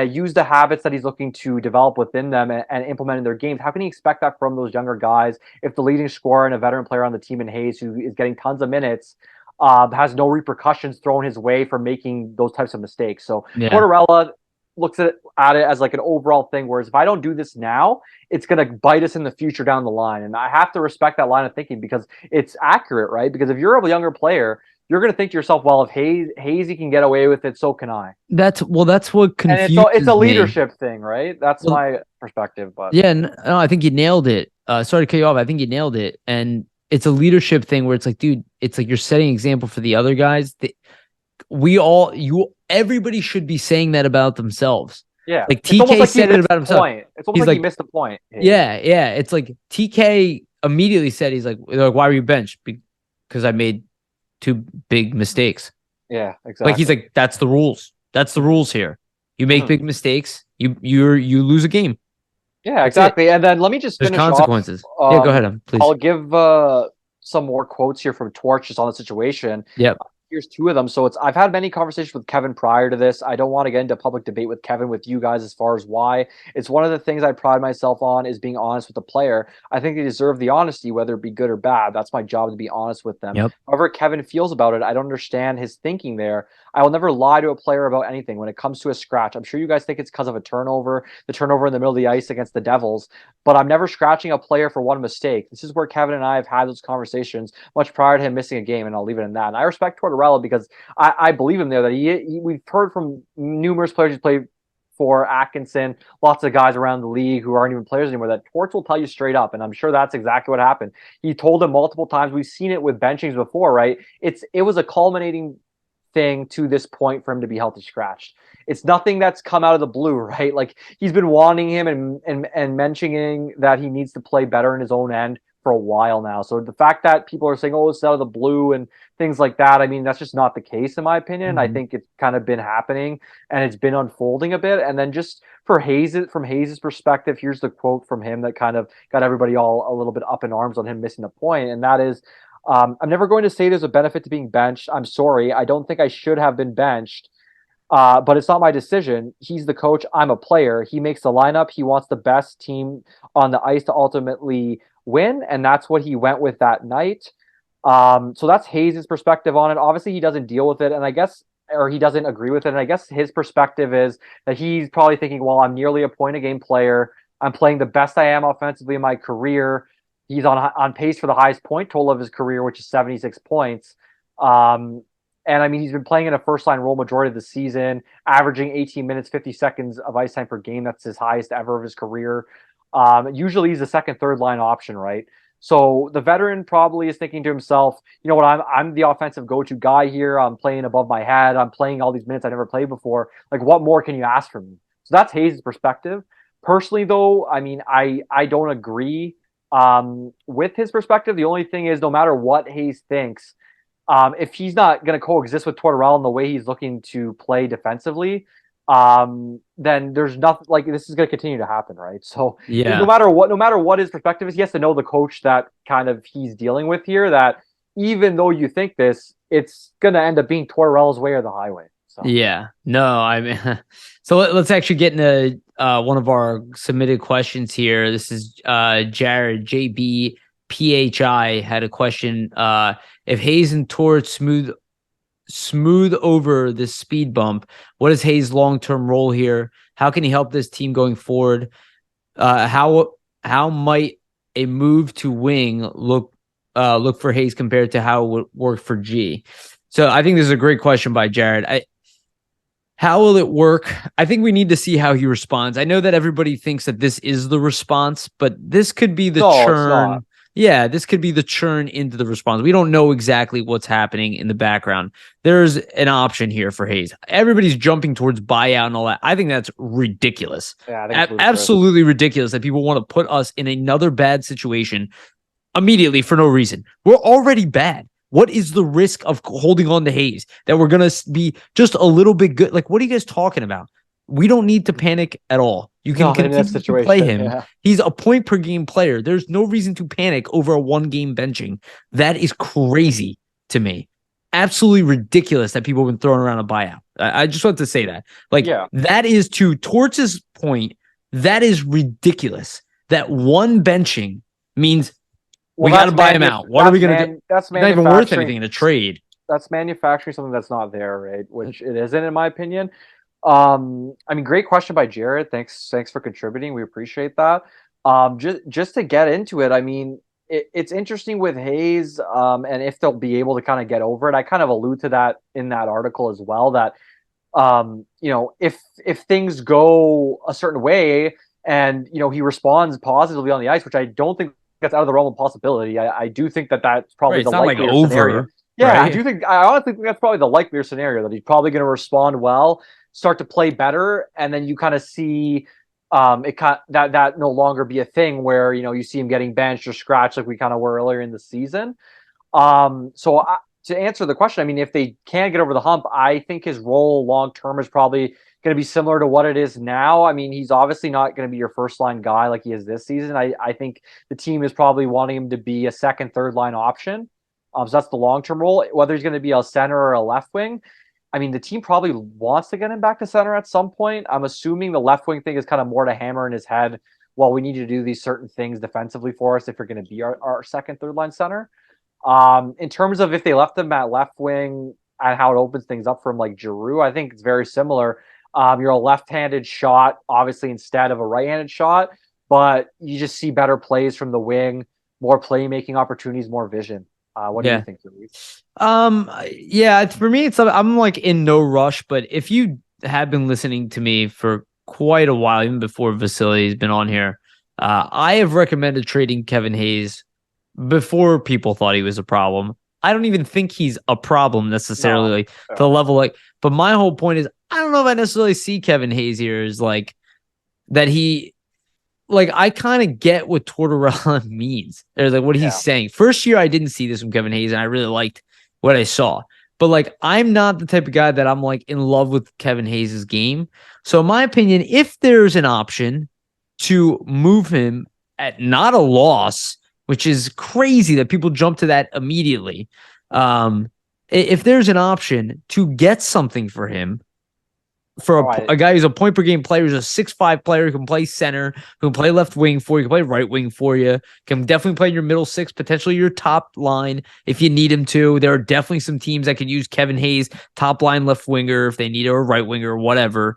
use the habits that he's looking to develop within them and implement in their games? How can he expect that from those younger guys if the leading scorer and a veteran player on the team in Hayes, who is getting tons of minutes, has no repercussions thrown his way for making those types of mistakes? So Tortorella looks at it as an overall thing, whereas if I don't do this now, it's going to bite us in the future down the line. And I have to respect that line of thinking because it's accurate, right? Because if you're a younger player, you're going to think to yourself, well, if Hazy can get away with it, so can I. That's what confuses me. It's a leadership thing, right? That's my perspective. But yeah, no, I think you nailed it. Sorry to cut you off. I think you nailed it. And it's a leadership thing where it's dude, it's you're setting an example for the other guys. Everybody should be saying that about themselves. Yeah. TK said it about himself. It's almost like he missed the point. Yeah. It's TK immediately said, he's like, why were you benched? Because I made 2 big mistakes. Yeah, exactly. He's like, that's the rules. That's the rules here. You make big mistakes, you lose a game. Yeah, exactly. And then let me just finish consequences. Off. Go ahead, please. I'll give some more quotes here from Torch just on the situation. Yep. Here's 2 of them. So I've had many conversations with Kevin prior to this. I don't want to get into public debate with Kevin with you guys as far as why. It's one of the things I pride myself on is being honest with the player. I think they deserve the honesty, whether it be good or bad. That's my job, to be honest with them. Yep. However Kevin feels about it, I don't understand his thinking there. I will never lie to a player about anything when it comes to a scratch. I'm sure you guys think it's because of a turnover, the turnover in the middle of the ice against the Devils, but I'm never scratching a player for one mistake. This is where Kevin and I have had those conversations much prior to him missing a game, and I'll leave it in that. And I respect Tortorella because I believe him there, that we've heard from numerous players who played for Atkinson, lots of guys around the league who aren't even players anymore, that Torts will tell you straight up, and I'm sure that's exactly what happened. He told him multiple times. We've seen it with benchings before, right? It was a culminating thing to this point for him to be healthy scratched. It's nothing that's come out of the blue, right? Like, he's been wanting him and mentioning that he needs to play better in his own end for a while now. So the fact that people are saying, oh, it's out of the blue and things like that, I mean, that's just not the case in my opinion. I think it's kind of been happening and it's been unfolding a bit. And then just for from Hayes' perspective, here's the quote from him that kind of got everybody all a little bit up in arms on him missing the point. And that is, I'm never going to say there's a benefit to being benched. I'm sorry. I don't think I should have been benched. But it's not my decision. He's the coach. I'm a player. He makes the lineup. He wants the best team on the ice to ultimately win, and that's what he went with that night. So that's Hayes' perspective on it. Obviously, he doesn't deal with it, and I guess, or he doesn't agree with it. And I guess his perspective is that he's probably thinking, well, I'm nearly a point a game player. I'm playing the best I am offensively in my career. He's on pace for the highest point total of his career, which is 76 points. And I mean, he's been playing in a first line role majority of the season, averaging 18 minutes, 50 seconds of ice time per game. That's his highest ever of his career. Usually he's a second, third line option, right? So the veteran probably is thinking to himself, you know what, I'm the offensive go-to guy here. I'm playing above my head. I'm playing all these minutes I never played before. Like, what more can you ask from me? So that's Hayes' perspective. Personally, though, I mean, I don't agree with his perspective. The only thing is, no matter what Hayes thinks, if he's not going to coexist with Tortorella in the way he's looking to play defensively, then there's nothing, like, this is going to continue to happen, right? So no matter what his perspective is, he has to know the coach that kind of he's dealing with here, that even though you think this, it's going to end up being Tortorella's way or the highway. So. Yeah, no, I mean, so let's actually get into one of our submitted questions here. This is Jared JB PHI had a question. If Hayes and Torts smooth over this speed bump, what is Hayes' long-term role here? How can he help this team going forward? How might a move to wing look for Hayes compared to how it would work for G? So I think this is a great question by Jared. How will it work? I think we need to see how he responds. I know that everybody thinks that this is the response, but this could be the churn. Yeah, this could be the churn into the response. We don't know exactly what's happening in the background. There's an option here for Hayes. Everybody's jumping towards buyout and all that. I think that's ridiculous. Yeah, absolutely ridiculous that people want to put us in another bad situation immediately for no reason. We're already bad. What is the risk of holding on to Hayes? That we're going to be just a little bit good? Like, what are you guys talking about? We don't need to panic at all. You can continue to play him. Yeah. He's a point per game player. There's no reason to panic over a one game benching. That is crazy to me. Absolutely ridiculous that people have been throwing around a buyout. I just want to say that. Like, that is, to Torts' point, that is ridiculous. That one benching means we got to buy him out. What are we going to do? That's not even worth anything in a trade. That's manufacturing something that's not there, right? Which it isn't, in my opinion. I mean, great question by Jared. Thanks for contributing. We appreciate that. Just to get into it, I mean, it's interesting with Hayes, and if they'll be able to kind of get over it. I kind of allude to that in that article as well, that you know, if things go a certain way and, you know, he responds positively on the ice, which I don't think that's out of the realm of possibility. I do think that that's probably the likelier scenario. Yeah, right? I honestly think that's probably the likelier scenario, that he's probably going to respond well, start to play better, and then you kind of see that no longer be a thing where, you know, you see him getting benched or scratched like we kind of were earlier in the season. To answer the question, I mean, if they can get over the hump, I think his role long term is probably going to be similar to what it is now. I mean, he's obviously not going to be your first line guy like he is this season. I think the team is probably wanting him to be a second, third line option. So that's the long term role. Whether he's going to be a center or a left wing, I mean, the team probably wants to get him back to center at some point. I'm assuming the left wing thing is kind of more to hammer in his head, well, we need to do these certain things defensively for us if you're going to be our second, third line center. In terms of if they left him at left wing and how it opens things up for him, like Giroux, I think it's very similar. You're a left-handed shot, obviously, instead of a right-handed shot, but you just see better plays from the wing, more playmaking opportunities, more vision. What do you think, Yariv? Yeah, for me, I'm like in no rush, but if you have been listening to me for quite a while, even before Vasili's been on here. I have recommended trading Kevin Hayes before people thought he was a problem. I don't even think he's a problem necessarily, like to the level like. But my whole point is, I don't know if I necessarily see Kevin Hayes here as like that. I kind of get what Tortorella means, or like what he's saying. First year, I didn't see this from Kevin Hayes, and I really liked what I saw. But like, I'm not the type of guy that I'm like in love with Kevin Hayes' game. So in my opinion, if there's an option to move him at not a loss, which is crazy that people jump to that immediately. If there's an option to get something for him, for a guy who's a point per game player, who's a 6'5" player, who can play center, who can play left wing for you, can play right wing for you, can definitely play in your middle six, potentially your top line if you need him to. There are definitely some teams that could use Kevin Hayes, top line left winger if they need it, or right winger or whatever.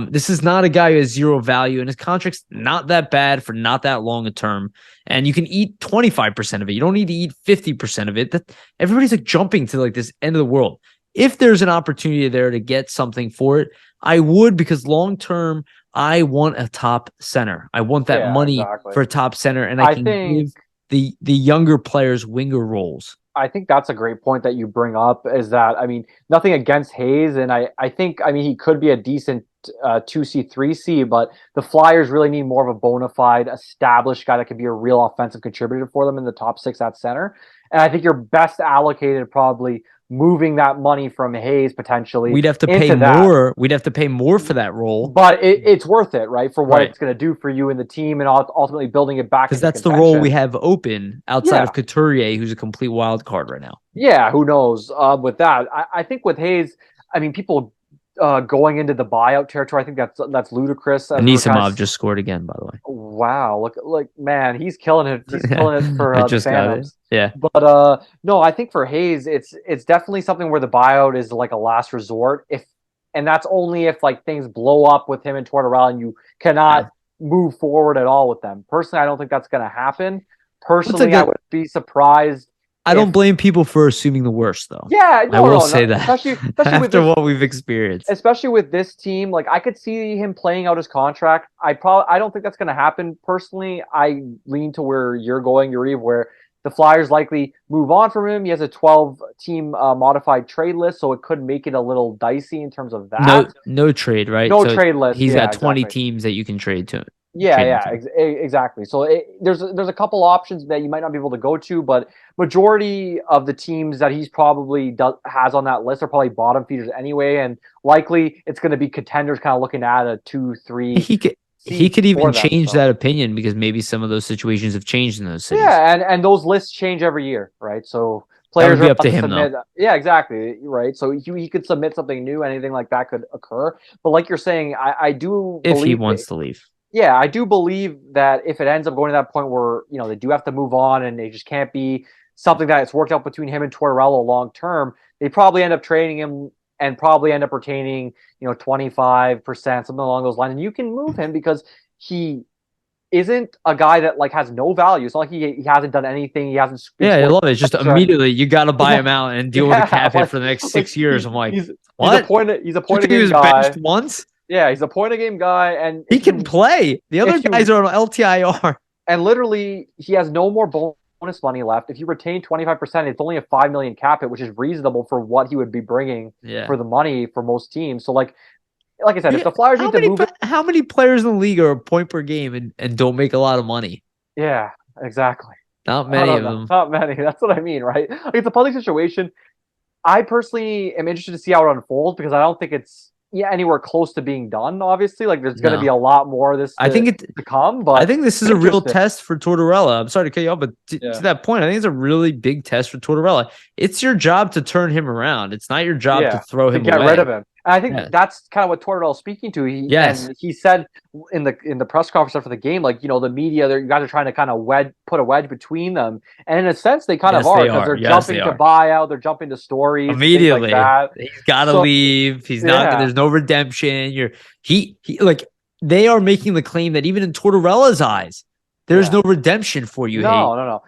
This is not a guy who has zero value, and his contract's not that bad for not that long a term. And you can eat 25% of it. You don't need to eat 50% of it. That everybody's like jumping to like this end of the world. If there's an opportunity there to get something for it, I would, because long term, I want a top center. I want that money for a top center, and I can give the younger players winger roles. I think that's a great point that you bring up, is that, I mean, nothing against Hayes, and I think, I mean, he could be a decent 2C, 3C, but the Flyers really need more of a bona fide, established guy that could be a real offensive contributor for them in the top six at center. And I think you're best allocated probably moving that money from Hayes potentially. We'd have to pay more. We'd have to pay more for that role, but it's worth it, right? For what it's going to do for you and the team, and ultimately building it back. Because that's the role we have open outside of Couturier, who's a complete wild card right now. Yeah, who knows? With that, I think with Hayes, I mean, people going into the buyout territory, I think that's ludicrous. Anisimov just scored again, by the way. Wow, look, man, he's killing it. He's killing it for the Phantoms. Yeah, but no, I think for Hayes, it's definitely something where the buyout is like a last resort. And that's only if like things blow up with him and Tortorella, and you cannot move forward at all with them. Personally, I don't think that's going to happen. Personally, I would be surprised. I don't blame people for assuming the worst, though. Yeah, I will say that, especially after what we've experienced. Especially with this team, like I could see him playing out his contract. I don't think that's going to happen. Personally, I lean to where you're going, Yariv, where the Flyers likely move on from him. He has a 12-team modified trade list, so it could make it a little dicey in terms of that. No trade, right? No trade list. He's got 20 teams that you can trade to. Exactly. So there's a couple options that you might not be able to go to, but majority of the teams that he's probably has on that list are probably bottom feeders anyway, and likely it's going to be contenders kind of looking at a 2-3. He could even change that opinion, because maybe some of those situations have changed in those cities. Yeah, and those lists change every year, right? So players are up to him, though. Yeah, exactly, right? So he could submit something new. Anything like that could occur. But like you're saying, I do believe, if he wants to leave. Yeah, I do believe that if it ends up going to that point where, you know, they do have to move on and they just can't be something that it's worked out between him and Tortorella long term, they probably end up trading him and probably end up retaining, 25%, something along those lines. And you can move him because he isn't a guy that like has no value. It's not like he hasn't done anything. He hasn't. Yeah, I love it. It's just immediately you got to buy him out and deal with a cap hit for the next 6 years. I'm like, what? He's a point of game guy. Benched once. Yeah, he's a point of game guy, and he can play. The other guys are on LTIR, and literally he has no more bonus money left. If you retain 25%, it's only a $5 million cap hit, which is reasonable for what he would be bringing for the money for most teams. So like I said, if the Flyers need to move it, how many players in the league are a point per game and don't make a lot of money? Yeah, exactly. Not many of them. Not many. That's what I mean, right? Like, it's a public situation. I personally am interested to see how it unfolds, because I don't think it's anywhere close to being done. Obviously, like there's going to be a lot more of this. To come, but I think this is a real test for Tortorella. I'm sorry to cut you off, but to that point, I think it's a really big test for Tortorella. It's your job to turn him around. It's not your job to throw him away. Get rid of him. And I think that's kind of what Tortorella is speaking to. And he said in the press conference after the game, like, the media, you guys are trying to kind of put a wedge between them. And in a sense, they kind of are, because they're jumping to buyout, they're jumping to stories immediately. Like he's got to leave. He's not. There's no redemption. They are making the claim that even in Tortorella's eyes, there's no redemption for you. No.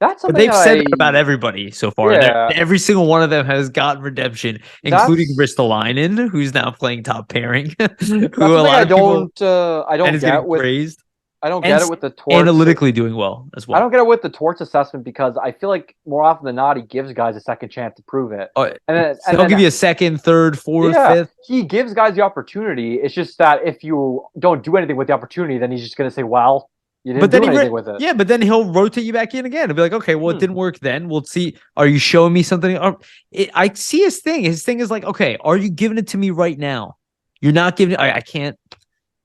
That's But something they've that said that about everybody so far. yeah, Every single one of them has gotten redemption, including that's Ristolainen, who's now playing top pairing, who a something lot of people I and don't is get getting with praised and the torts. analytically doing well as I don't well. get it with the torts assessment because I feel like more often than not he gives guys a second chance to prove it. Uh, And he'll then give you a second, third, fourth, yeah, fifth. he gives guys the opportunity. It's just that if you don't do anything with the opportunity, then he's just going to say, "Well, you But didn't then do anything with it." yeah, but then he'll rotate you back in again and be like, okay, well, it Hmm. didn't work then. We'll see. Are you showing me something? I see his thing. His thing is like, okay, are you giving it to me right now? You're not giving it. I can't.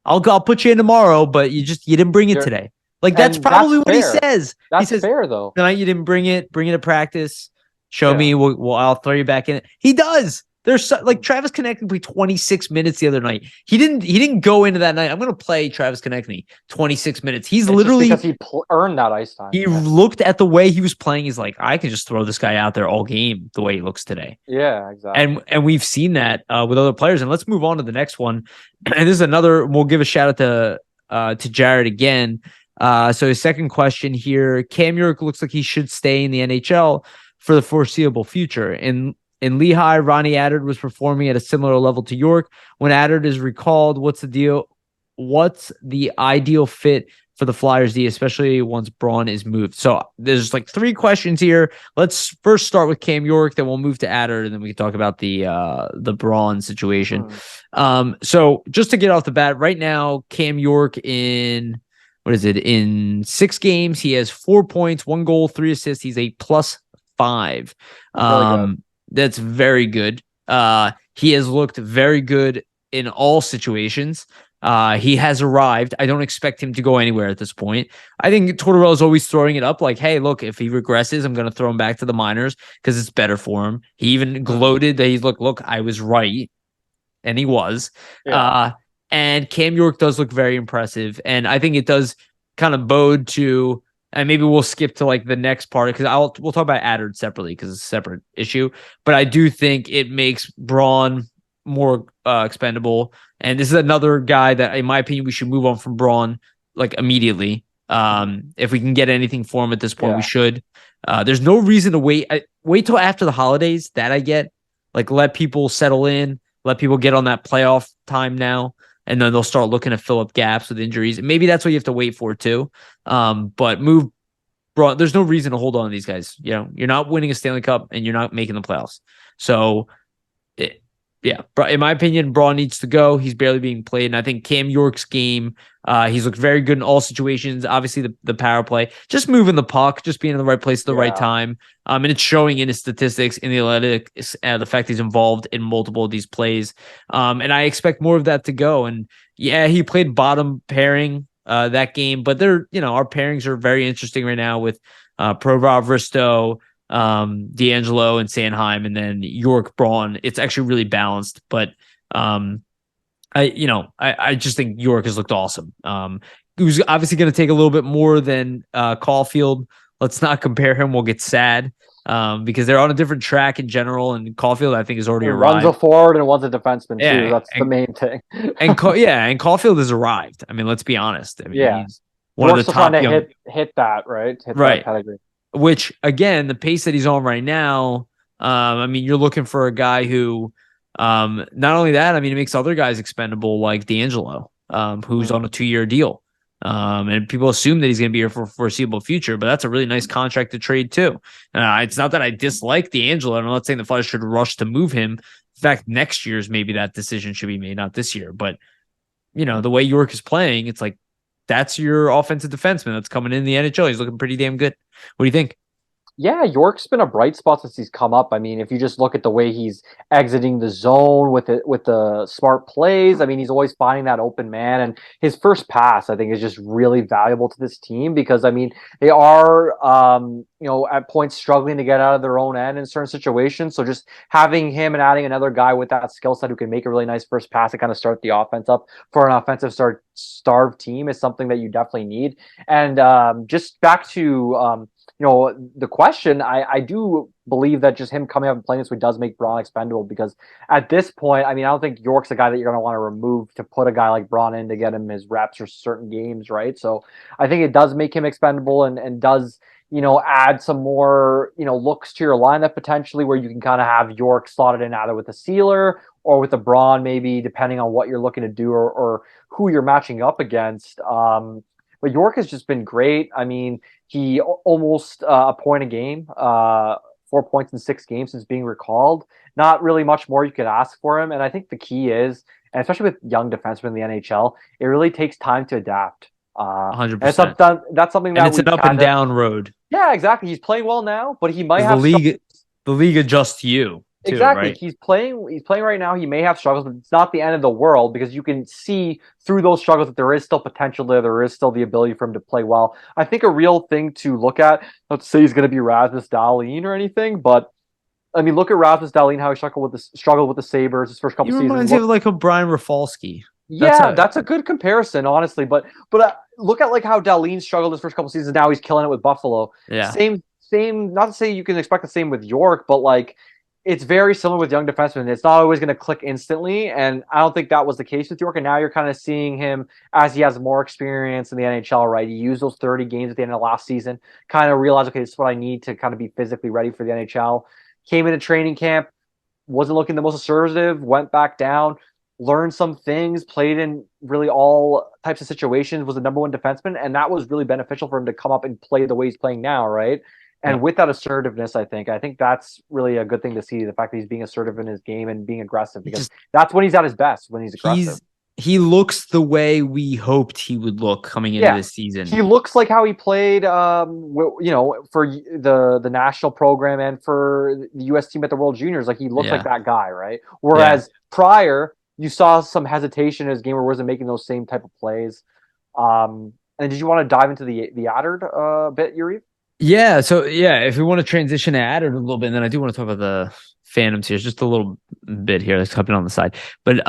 I'll put you in tomorrow, but you didn't bring it You're, today. Like that's and that's probably what he fair. says. He That's says fair though. tonight you didn't bring it. Bring it to practice. Show Yeah. me. I'll throw you back in it. He does. There's like Hmm. Travis Konechny played 26 minutes the other night. He didn't go into that night. I'm gonna play Travis Konechny 26 minutes. He's It's just because literally he earned that ice time. he Yeah. looked at the way he was playing. He's like, I can just throw this guy out there all game the way he looks today. Yeah, exactly. And we've seen that with other players. And let's move on to the next one. And this is another. We'll give a shout out to Jared again. So his second question here: Cam York looks like he should stay in the NHL for the foreseeable future. In Lehigh, Ronnie Attard was performing at a similar level to York. When Attard is recalled, what's the deal? What's the ideal fit for the Flyers D, especially once Braun is moved? So there's like three questions here. Let's first start with Cam York, then we'll move to Attard, and then we can talk about the Braun situation. So just to get off the bat, right now, Cam York in what is it? In 6 games, he has 4 points, 1 goal, 3 assists. He's a +5. That's very good. He has looked very good in all situations. He has arrived. I don't expect him to go anywhere at this point. I think Tortorella is always throwing it up like, hey, look, if he regresses, I'm going to throw him back to the minors because it's better for him. He even gloated that he's look, I was right. And he was. Yeah. And Cam York does look very impressive. And I think it does kind of bode to, and maybe we'll skip to like the next part because we'll talk about Attard separately because it's a separate issue. But I do think it makes Braun more expendable. And this is another guy that, in my opinion, we should move on from Braun like immediately. If we can get anything for him at this point, we should. There's no reason to wait. Wait till after the holidays. That I get. Like let people settle in, let people get on that playoff time now, and then they'll start looking to fill up gaps with injuries. And maybe that's what you have to wait for too. But move Braun. There's no reason to hold on to these guys. You know, you're not winning a Stanley Cup and you're not making the playoffs. So. Yeah, in my opinion, Braun needs to go. He's barely being played. And I think Cam York's game, he's looked very good in all situations. Obviously, the power play, just moving the puck, just being in the right place at the right time. And it's showing in his statistics, in the analytics, the fact he's involved in multiple of these plays. And I expect more of that to go. And yeah, he played bottom pairing that game, but our pairings are very interesting right now with Provorov, Risto, D'Angelo and Sanheim, and then York Braun. It's actually really balanced, but I just think York has looked awesome. He was obviously going to take a little bit more than Caulfield. Let's not compare him. We'll get sad because they're on a different track in general, and Caulfield I think has already arrived. One's a forward and one's a defenseman too. That's the main thing. and Caulfield has arrived. I mean, let's be honest. I mean, he's one York's of the top trying to hit that right, that pedigree. Which again, the pace that he's on right now, I mean, you're looking for a guy who, not only that, I mean, it makes other guys expendable like D'Angelo, who's on a 2-year deal. And people assume that he's going to be here for foreseeable future, but that's a really nice contract to trade too. It's not that I dislike D'Angelo. I'm not saying the Flyers should rush to move him. In fact, next year's maybe that decision should be made, not this year. But the way York is playing, it's like that's your offensive defenseman that's coming in the NHL. He's looking pretty damn good. What do you think? Yeah, York's been a bright spot since he's come up. I mean, if you just look at the way he's exiting the zone with the smart plays, I mean, he's always finding that open man. And his first pass, I think, is just really valuable to this team because, I mean, they are, at points struggling to get out of their own end in certain situations. So just having him and adding another guy with that skill set who can make a really nice first pass and kind of start the offense up for an offensive starved team is something that you definitely need. And just back to the question, I do believe that just him coming up and playing this way does make Braun expendable because at this point, I mean, I don't think York's a guy that you're going to want to remove to put a guy like Braun in to get him his reps or certain games, right? So I think it does make him expendable and does add some more, looks to your lineup potentially where you can kind of have York slotted in either with a Sealer or with a Braun, maybe depending on what you're looking to do or who you're matching up against. But York has just been great. I mean, he almost a point a game, 4 points in 6 games since being recalled. Not really much more you could ask for him. And I think the key is, and especially with young defensemen in the NHL, it really takes time to adapt. And 100%. that's something And that it's we an up and down road. yeah, exactly. He's playing well now, but he might Because have the league adjusts to you too, exactly. right? He's playing right now. He may have struggles, but it's not the end of the world because you can see through those struggles that there is still potential there. There is still the ability for him to play well. I think a real thing to look at, not to say he's going to be Rasmus Dahlin or anything, but I mean, look at Rasmus Dahlin, how he struggled with the Sabres his first He couple reminds seasons. me of like a Brian Rafalski. That's a good comparison, honestly. But look at like how Dahlin struggled his first couple seasons. Now he's killing it with Buffalo. Yeah. Same. Not to say you can expect the same with York, but like it's very similar with young defensemen. It's not always going to click instantly, and I don't think that was the case with York. And now you're kind of seeing him as he has more experience in the NHL. Right, he used those 30 games at the end of last season, kind of realized, okay, this is what I need to kind of be physically ready for the NHL. Came into training camp, wasn't looking the most assertive, went back down, learned some things, played in really all types of situations, was the number one defenseman, and that was really beneficial for him to come up and play the way he's playing now, right? And with that assertiveness, I think that's really a good thing to see, the fact that he's being assertive in his game and being aggressive, because that's when he's at his best, when he's aggressive. He looks the way we hoped he would look coming into this season. He looks like how he played, for the national program and for the U.S. team at the World Juniors. Like he looks like that guy, right? Whereas prior, you saw some hesitation in his game where he wasn't making those same type of plays. And did you want to dive into the Adard bit, Yariv? Yeah. So if we want to transition to Adard a little bit, and then I do want to talk about the Phantoms here, just a little bit here that's happening on the side. But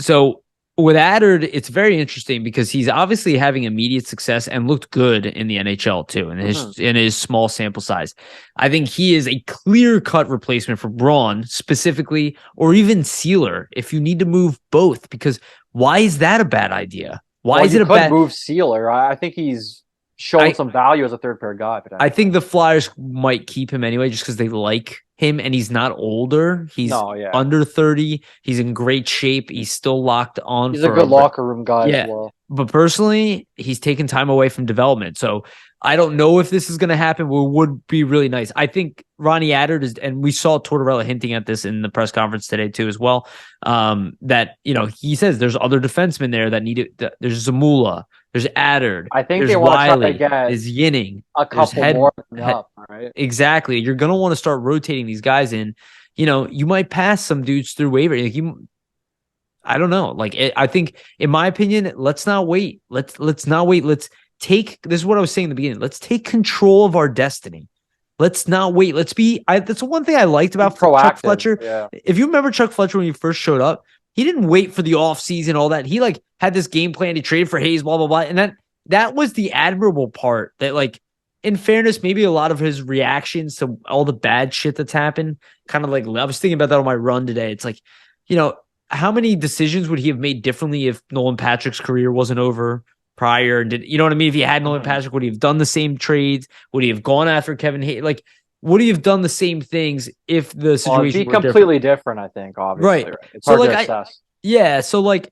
so with Adard, it's very interesting because he's obviously having immediate success and looked good in the NHL too, in his small sample size. I think he is a clear-cut replacement for Braun specifically, or even Sealer if you need to move both. Because why is that a bad idea? Why is it a bad move Sealer? I think he's shown some value as a third pair guy. I think the Flyers might keep him anyway, just because they like him and he's not older. He's under 30. He's in great shape. He's still locked on. He's a good locker room guy as well. But personally, he's taken time away from development. So I don't know if this is going to happen. What would be really nice, I think Ronnie Adard is, and we saw Tortorella hinting at this in the press conference today too as well, that, he says there's other defensemen there that need it. There's Zamula, there's Adard. I think there's they want Wiley, to try to get is Yinning. a couple more up, right? Exactly. You're going to want to start rotating these guys in. You might pass some dudes through waiver. I don't know. I think, in my opinion, let's not wait. Let's not wait. Let's take, this is what I was saying in the beginning. Let's take control of our destiny. Let's not wait. Let's be, that's one thing I liked about Chuck Fletcher. Yeah. If you remember Chuck Fletcher when he first showed up, he didn't wait for the off season, all that. He had this game plan. He traded for Hayes, blah, blah, blah. And that was the admirable part that in fairness, maybe a lot of his reactions to all the bad shit that's happened, kind of I was thinking about that on my run today. It's how many decisions would he have made differently if Nolan Patrick's career wasn't over prior? And you know what I mean? If he had Nolan Patrick, would he have done the same trades? Would he have gone after Kevin Hayes? Would he have done the same things if the situation were completely different? I think, obviously. Right. It's hard to assess. So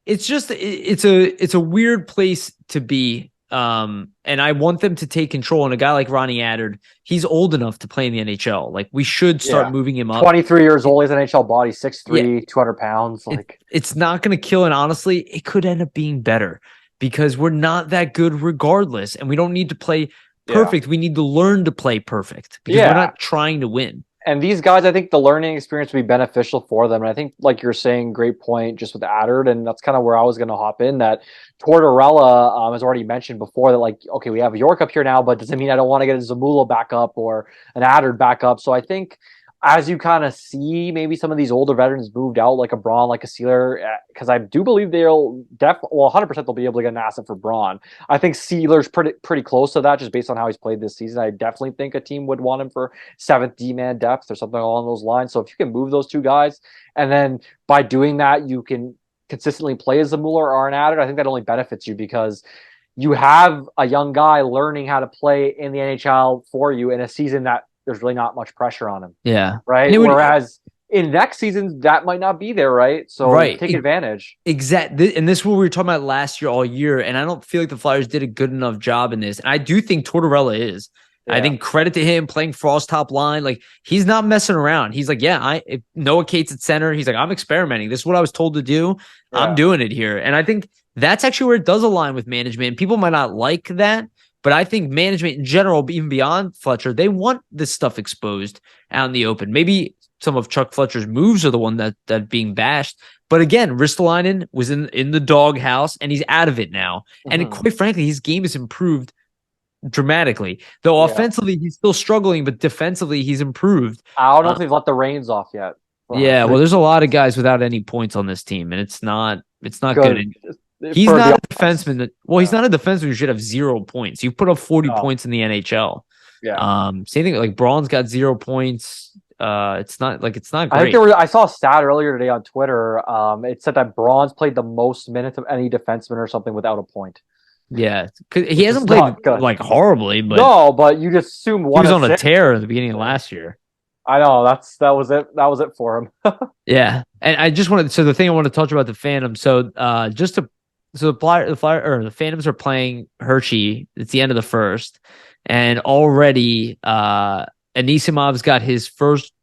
it's just, it's a weird place to be. And I want them to take control. And a guy like Ronnie Adard, he's old enough to play in the NHL. We should start moving him up. 23 years old, he's an NHL body, 6'3", 200 pounds. It's not going to kill. And honestly, it could end up being better because we're not that good regardless. And we don't need to play perfect. We need to learn to play perfect because we're not trying to win. And these guys, I think the learning experience would be beneficial for them. And I think, like you're saying, great point just with Adard. And that's kind of where I was going to hop in, that Tortorella has already mentioned before that, okay, we have York up here now, but does it mean I don't want to get a Zamula back up or an Adard back up? So I think as you kind of see maybe some of these older veterans moved out, like a Braun, like a Sealer, because I do believe they'll 100% they'll be able to get an asset for Braun. I think Sealer's pretty close to that just based on how he's played this season. I definitely think a team would want him for 7th D-man depth or something along those lines. So if you can move those two guys, and then by doing that, you can consistently play as a Mueller or an Adder, I think that only benefits you because you have a young guy learning how to play in the NHL for you in a season that there's really not much pressure on him, Yeah. And right? it would Whereas in next season, that might not be there, right? So right. take advantage. Exactly. And this is what we were talking about last year all year. And I don't feel like the Flyers did a good enough job in this. And I do think Tortorella is. I Yeah. think credit to him playing Frost top line. Like he's not messing around. He's like, yeah, if Noah Cates at center. He's like, I'm experimenting. This is what I was told to do. I'm Yeah. doing it here. And I think that's actually where it does align with management. People might not like that, but I think management in general, even beyond Fletcher, they want this stuff exposed out in the open. Maybe some of Chuck Fletcher's moves are the one that being bashed. But again, Ristolainen was in the doghouse and he's out of it now. And quite frankly, his game has improved dramatically. Though offensively, he's still struggling, but defensively, he's improved. I don't know if they've let the reins off yet. Yeah, well, there's a lot of guys without any points on this team, and it's not good. He's not a defenseman. He's not a defenseman who should have 0 points. You put up 40 points in the NHL. Yeah. Same thing. Like Braun's got 0 points. It's not great. I think I saw a stat earlier today on Twitter. It said that Braun's played the most minutes of any defenseman or something without a point. Yeah, he hasn't played like horribly, but no, but you just assume he was on a tear at the beginning of last year. I know that was it. That was it for him. Yeah, and I just wanted. So the thing I want to touch about the Phantoms. So the Phantoms are playing Hershey. It's the end of the first, and already Anisimov's got his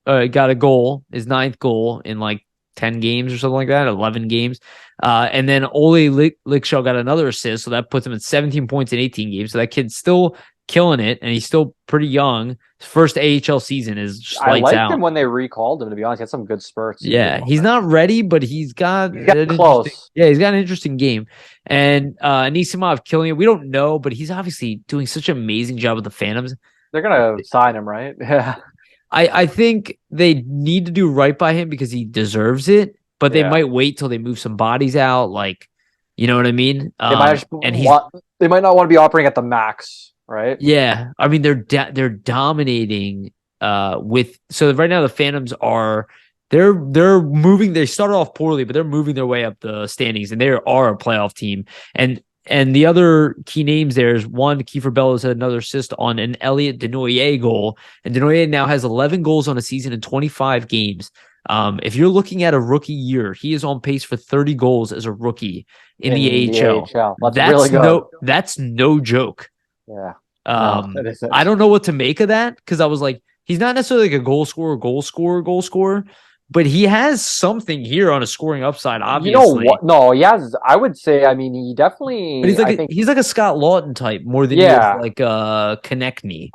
got a goal, his 9th goal in like 10 games or something like that, 11 games. And then Ole Lickshaw got another assist, so that puts him at 17 points in 18 games. So that kid's still killing it, and he's still pretty young. His first AHL season is just lights out. I liked him when they recalled him, to be honest. He had some good spurts. Yeah, he's not ready, but he's got close. Yeah, he's got an interesting game. And Anisimov killing it. We don't know, but he's obviously doing such an amazing job with the Phantoms. They're going to sign him, right? Yeah. I think they need to do right by him because he deserves it, but they might wait till they move some bodies out. Like, you know what I mean? They might not want to be operating at the max, right? Yeah. I mean, they're dominating so right now the Phantoms they're moving. They started off poorly, but they're moving their way up the standings, and they are a playoff team. And the other key names there is one, Kiefer Bellows had another assist on an Elliot Denoyer goal. And Denoyer now has 11 goals on a season in 25 games. If you're looking at a rookie year, he is on pace for 30 goals as a rookie in the AHL. That's really good. That's no joke. Yeah. I don't know what to make of that because I was like, he's not necessarily like a goal scorer, but he has something here on a scoring upside, obviously. You know what? No, he has. I would say, I mean, he definitely. But he's like a Scott Lawton type more than he is like a Konechny.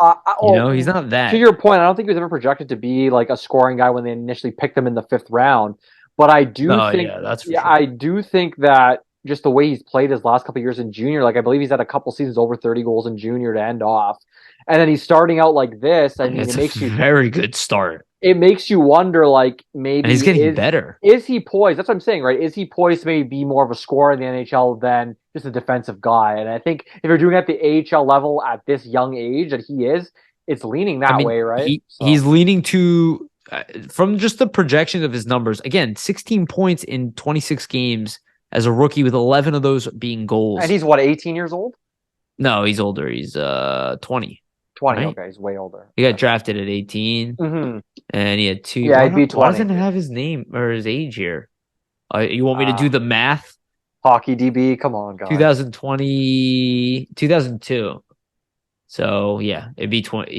He's not that. To your point, I don't think he was ever projected to be like a scoring guy when they initially picked him in the 5th round. But I do think, that's for sure. I do think that just the way he's played his last couple of years in junior, like I believe he's had a couple seasons over 30 goals in junior to end off. And then he's starting out like this. I mean, it makes you very good start. It makes you wonder, like, maybe and he's getting better. Is he poised? That's what I'm saying, right? Is he poised to maybe be more of a scorer in the NHL than just a defensive guy? And I think if you're doing it at the AHL level at this young age that he is, it's leaning that way, right? He's leaning to, from just the projections of his numbers, again, 16 points in 26 games as a rookie with 11 of those being goals. And he's what, 18 years old? No, he's older. He's 20. 20, right? Okay, he's way older. He got drafted at 18, and he had 2. Yeah, he'd be 20. Why doesn't it have his name or his age here? You want me to do the math? Hockey DB, come on, guys. 2002. So yeah, it'd be 20.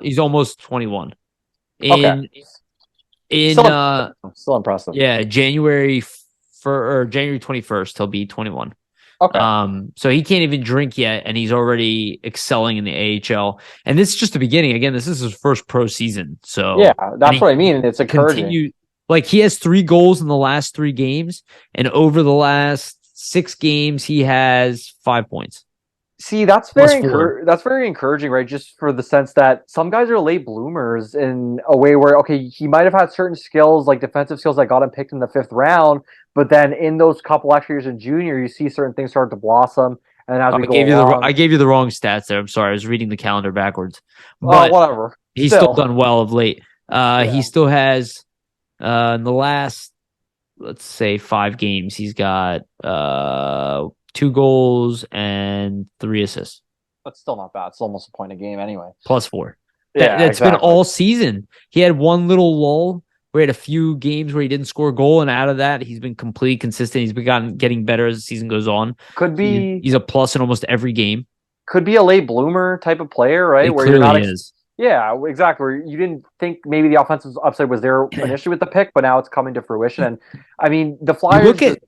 He's almost 21. Still impressive. Yeah, January 21st, he'll be 21. Okay. So he can't even drink yet, and he's already excelling in the AHL. And this is just the beginning. Again, this is his first pro season. So yeah, that's what I mean. It's encouraging. Like he has 3 goals in the last 3 games, and over the last 6 games, he has 5 points. See, that's very encouraging, right? Just for the sense that some guys are late bloomers in a way where, okay, he might have had certain skills, like defensive skills that got him picked in the 5th round, but then in those couple extra years in junior, you see certain things start to blossom. And as we go along, I gave you the wrong stats there. I'm sorry, I was reading the calendar backwards. But whatever. He's still done well of late. He still has in the last, let's say, 5 games, he's got 2 goals and 3 assists. That's still not bad. It's almost a point a game anyway. +4. Yeah, That's been exactly. all season. He had one little lull where he had a few games where he didn't score a goal, and out of that, he's been completely consistent. He's been getting better as the season goes on. Could be He's a plus in almost every game. could be a late bloomer type of player, right? It Where you're not clearly is. yeah, exactly. Where you didn't think maybe the offensive upside was there initially with the pick, but now it's coming to fruition. And I mean, the You Flyers look at.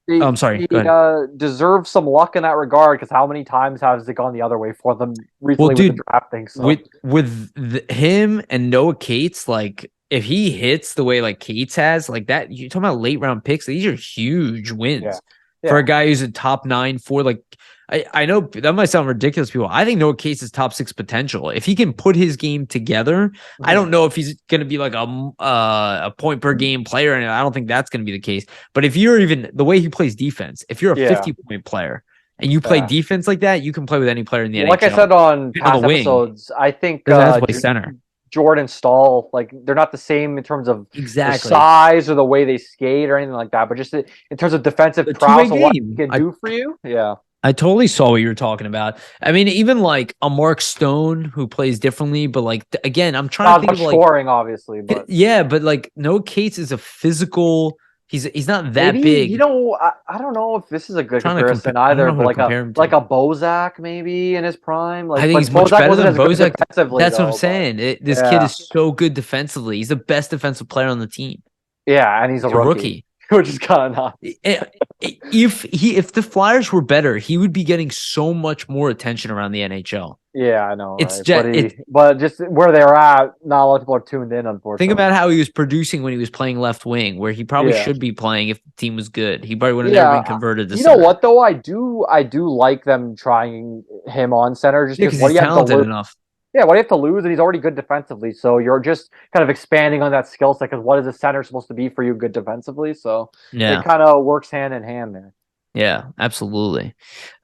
they, Oh, I'm sorry. Go they ahead. deserve some luck in that regard because how many times has it gone the other way for them Well, recently with dude, the drafting? So him and Noah Cates, like if he hits the way like Cates has, like that, you're talking about late round picks. These are huge yeah, wins for yeah, a guy who's a top 9 for like. I know that might sound ridiculous, people. I think Noah Cates is top 6 potential. If he can put his game together, I don't know if he's going to be like a point per game player, and I don't think that's going to be the case. But if you're even the way he plays defense, if you're a yeah. 50-point player and you play Yeah. defense like that, you can play with any player in the Like I NHL. said on Even on past the wing, episodes, I think doesn't have to play center. Jordan Stahl, like they're not the same in terms of their Exactly. size or the way they skate or anything like that, but just in terms of defensive The prowess two-way and what he game. can do for you. Yeah. I totally saw what you were talking about. I mean, even like a Mark Stone who plays differently, but like again, I'm trying Not to think much of like scoring, obviously, but yeah, but like Noah Cates is a physical. He's not that maybe big. I don't know if this is a good Trying to compare. comparison I don't either, know who but to compare him like to. a Bozak maybe in his prime. I Like, think but he's much Bozak better wasn't than as good Bozak. defensively That's what I'm though. But saying. This kid yeah, is so good defensively. He's the best defensive player on the team. yeah, and he's a He's a rookie, rookie. which is kind of nuts. If the Flyers were better, he would be getting so much more attention around the NHL. Yeah, I know, It's right? just But just where they're at, not a lot of people are tuned in, think unfortunately. about how he was producing when he was playing left wing, where he probably Yeah, should be playing if the team was good. He probably would have never yeah. been converted to You know center. what though? I do like them trying him on center just Yeah, because because what he's do you have to talented lose? enough. Yeah, what do you have to lose? And he's already good defensively, so you're just kind of expanding on that skill set. Because what is a center supposed to be for you good defensively? So it Yeah. kind of works hand in hand there. Yeah, absolutely.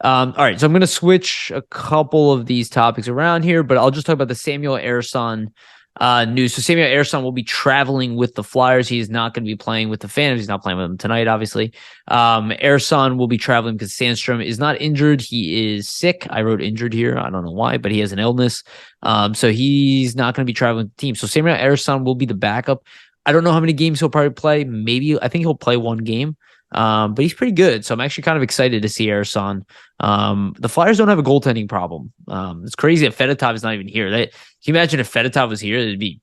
All right, so I'm going to switch a couple of these topics around here, but I'll just talk about the Samuel Ersson news. So Samuel Ersson will be traveling with the Flyers. He is not going to be playing with the Phantoms. He's not playing with them tonight, obviously. Ersson will be traveling because Sandstrom is not injured. He is sick. I wrote injured here. I don't know why, but he has an illness. So he's not going to be traveling with the team. So Samuel Ersson will be the backup. I don't know how many games he'll probably play. I think he'll play one game. But he's pretty good. So I'm actually kind of excited to see Ersan. The Flyers don't have a goaltending problem. It's crazy that Fedotov is not even here. Can you imagine if Fedotov was here? It'd be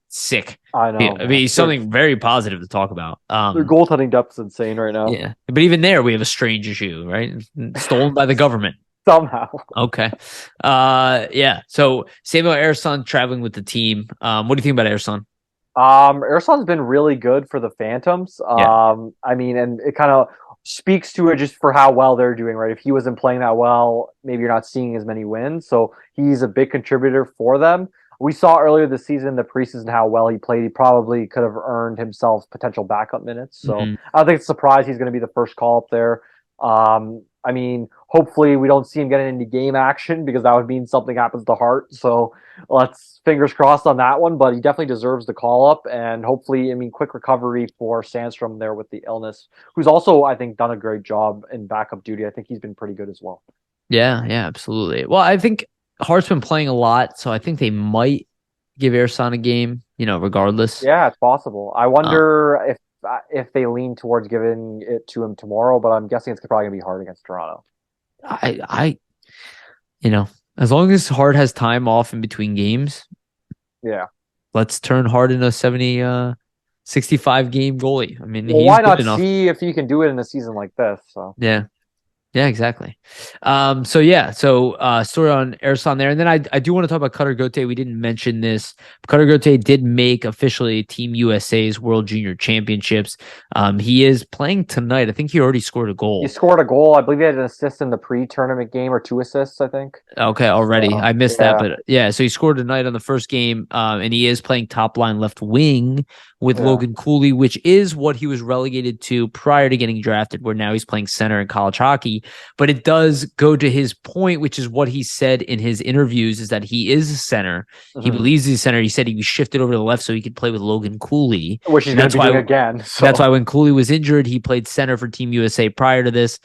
sick. I know. It'd be something very positive to talk about. Their goaltending depth is insane right now. Yeah. But even there, we have a strange issue, right? Stolen by the government. Somehow. Okay. Yeah. So Samuel Ersan traveling with the team. What do you think about Ersan? Erson's been really good for the Phantoms. Yeah. I mean, and it kind of speaks to it just for how well they're doing, right? If he wasn't playing that well, maybe you're not seeing as many wins. So he's a big contributor for them. We saw earlier this season, the preseason, how well he played. He probably could have earned himself potential backup minutes. So I don't think it's a surprise he's going to be the first call up there. I mean, hopefully we don't see him getting into game action because that would mean something happens to Hart. So let's fingers crossed on that one. But he definitely deserves the call up, and hopefully, I mean, quick recovery for Sandstrom there with the illness, who's also I think done a great job in backup duty. I think he's been pretty good as well. Yeah, absolutely. Well, I think Hart's been playing a lot, so I think they might give Ersan a game, regardless. Yeah, it's possible. I wonder if they lean towards giving it to him tomorrow, but I'm guessing it's probably gonna be hard against Toronto. I as long as Hart has time off in between games, yeah, let's turn Hart into a 65 game goalie. I mean, well, he's why good not enough. see if he can do it in a season like this? So Yeah, exactly. So story on Ersan there. And then I do want to talk about Cutter Gauthier. We didn't mention this. Cutter Gauthier did make officially Team USA's World Junior Championships. He is playing tonight. I think he already scored a goal. He scored a goal. I believe he had an assist in the pre-tournament game, or 2 assists, I think. Okay, already. So, I missed that, but yeah, so he scored tonight on the first game, and he is playing top line left wing with Logan Cooley, which is what he was relegated to prior to getting drafted, where now he's playing center in college hockey. But it does go to his point, which is what he said in his interviews, is that he is a center. He believes he's a center. He said he was shifted over to the left so he could play with Logan Cooley. Which he's going to be doing again. So. That's why when Cooley was injured, he played center for Team USA prior to this.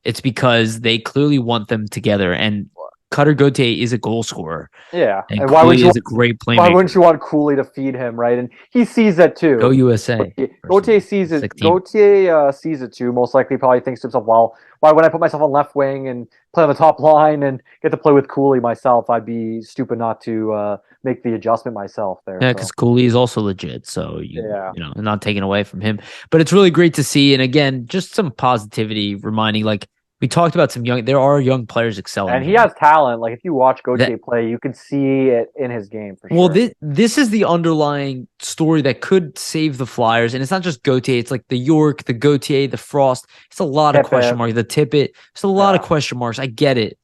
It's because they clearly want them together. And Cutter Gauthier is a goal scorer. Yeah. And why would you is a great playmaker. Why wouldn't you want Cooley to feed him, right? And he sees that too. Go USA. Gauthier sees it. Gauthier sees it too. Most likely probably thinks to himself, well, why would I put myself on left wing and play on the top line and get to play with Cooley myself? I'd be stupid not to make the adjustment myself there. Yeah, because Cooley is also legit. So, you know, not taking away from him. But it's really great to see. And again, just some positivity reminding, like, we talked about there are young players excelling. And he has talent. Like, if you watch Gauthier play, you can see it in his game for sure. Well, this is the underlying story that could save the Flyers. And it's not just Gauthier. It's like the York, the Gauthier, the Frost. It's a lot of question marks. The Tippett. It's a lot of question marks. I get it.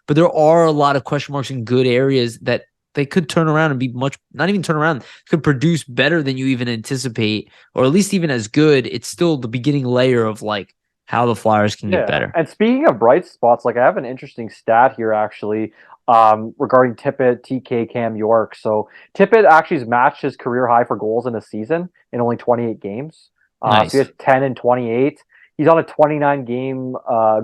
But there are a lot of question marks in good areas that they could turn around and be not even turn around, could produce better than you even anticipate, or at least even as good. It's still the beginning layer of, like, how the Flyers can get better. And speaking of bright spots, like, I have an interesting stat here actually regarding Tippett, TK, Cam York. So Tippett actually has matched his career high for goals in a season in only 28 games. Nice. So he has 10 and 28. He's on a 29 game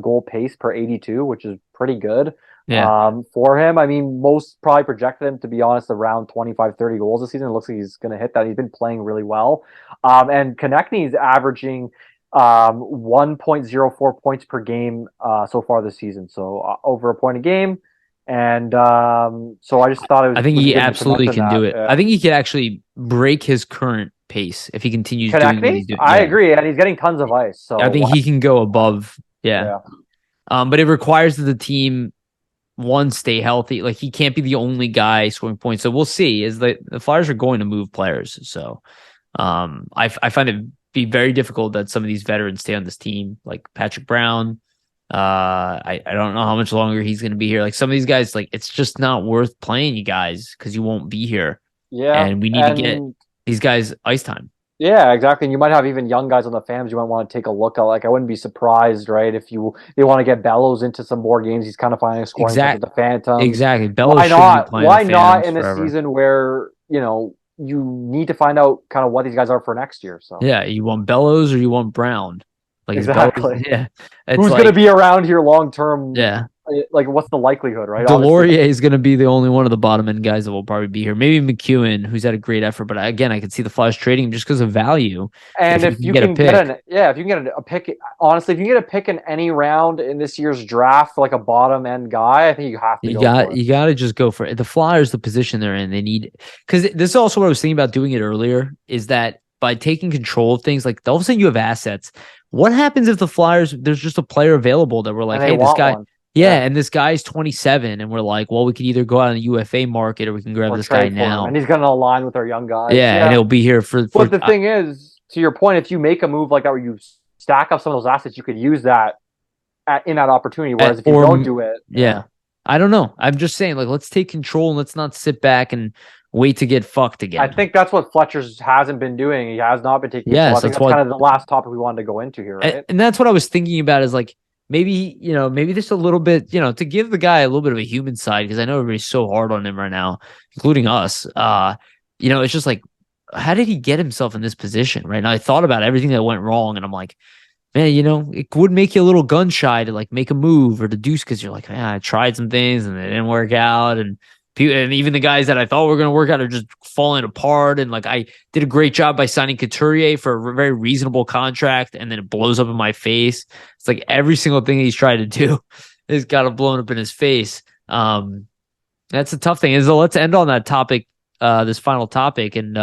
goal pace per 82, which is pretty good for him. I mean, most probably projected him, to be honest, around 25, 30 goals this season. It looks like he's going to hit that. He's been playing really well. And Konechny's averaging 1.04 points per game so far this season, so over a point a game. And so I just thought it was. I think he absolutely can do it. I think he could actually break his current pace if he continues doing what he's doing. I agree, and he's getting tons of ice. So I think he can go above. But it requires that the team stay healthy. Like, he can't be the only guy scoring points. So we'll see. Is the Flyers are going to move players. So I find it be very difficult that some of these veterans stay on this team, like Patrick Brown. I don't know how much longer he's going to be here. Like, some of these guys, like, it's just not worth playing you guys because you won't be here. Yeah, and we need to get these guys ice time. Yeah, exactly. And you might have even young guys on the Fams you might want to take a look at. Like, I wouldn't be surprised, right, if they want to get Bellows into some more games. He's kind of finding scoring with the Phantoms. Exactly. Bellows Why not in a season where, you know, you need to find out kind of what these guys are for next year. So yeah, you want Bellows or you want Brown? Like, exactly. Bellows, who's going to be around here long term? Yeah. Like, what's the likelihood, right? Delorier is going to be the only one of the bottom end guys that will probably be here. Maybe McEwen, who's had a great effort, but again, I could see the Flyers trading him just because of value. And if you can get a pick, honestly, if you can get a pick in any round in this year's draft for like a bottom end guy, I think you have to. You got to just go for it. The Flyers, the position they're in, they need, because this is also what I was thinking about doing it earlier. Is that by taking control of things, like all of a sudden you have assets. What happens if the Flyers, there's just a player available that we're like, hey, this guy. Yeah, and this guy's 27, and we're like, well, we could either go out on the UFA market or we can grab this guy now. And he's going to align with our young guys. Yeah, and he'll be here for. But the thing is, to your point, if you make a move like that where you stack up some of those assets, you could use that in that opportunity. Whereas if you don't do it. Yeah. I don't know. I'm just saying, like, let's take control and let's not sit back and wait to get fucked again. I think that's what Fletcher's hasn't been doing. He has not been taking control. I think that's kind of the last topic we wanted to go into here, right? And that's what I was thinking about is like, maybe just a little bit, to give the guy a little bit of a human side, because I know everybody's so hard on him right now, including us. It's just like, how did he get himself in this position right now? I thought about everything that went wrong, and I'm like, man, it would make you a little gun shy to like make a move or to do, because you're like, man, I tried some things and they didn't work out, and even the guys that I thought were going to work out are just falling apart. And like, I did a great job by signing Couturier for a very reasonable contract, and then it blows up in my face. It's like every single thing he's tried to do has got it blown up in his face. That's a tough thing. So let's end on that topic, this final topic, and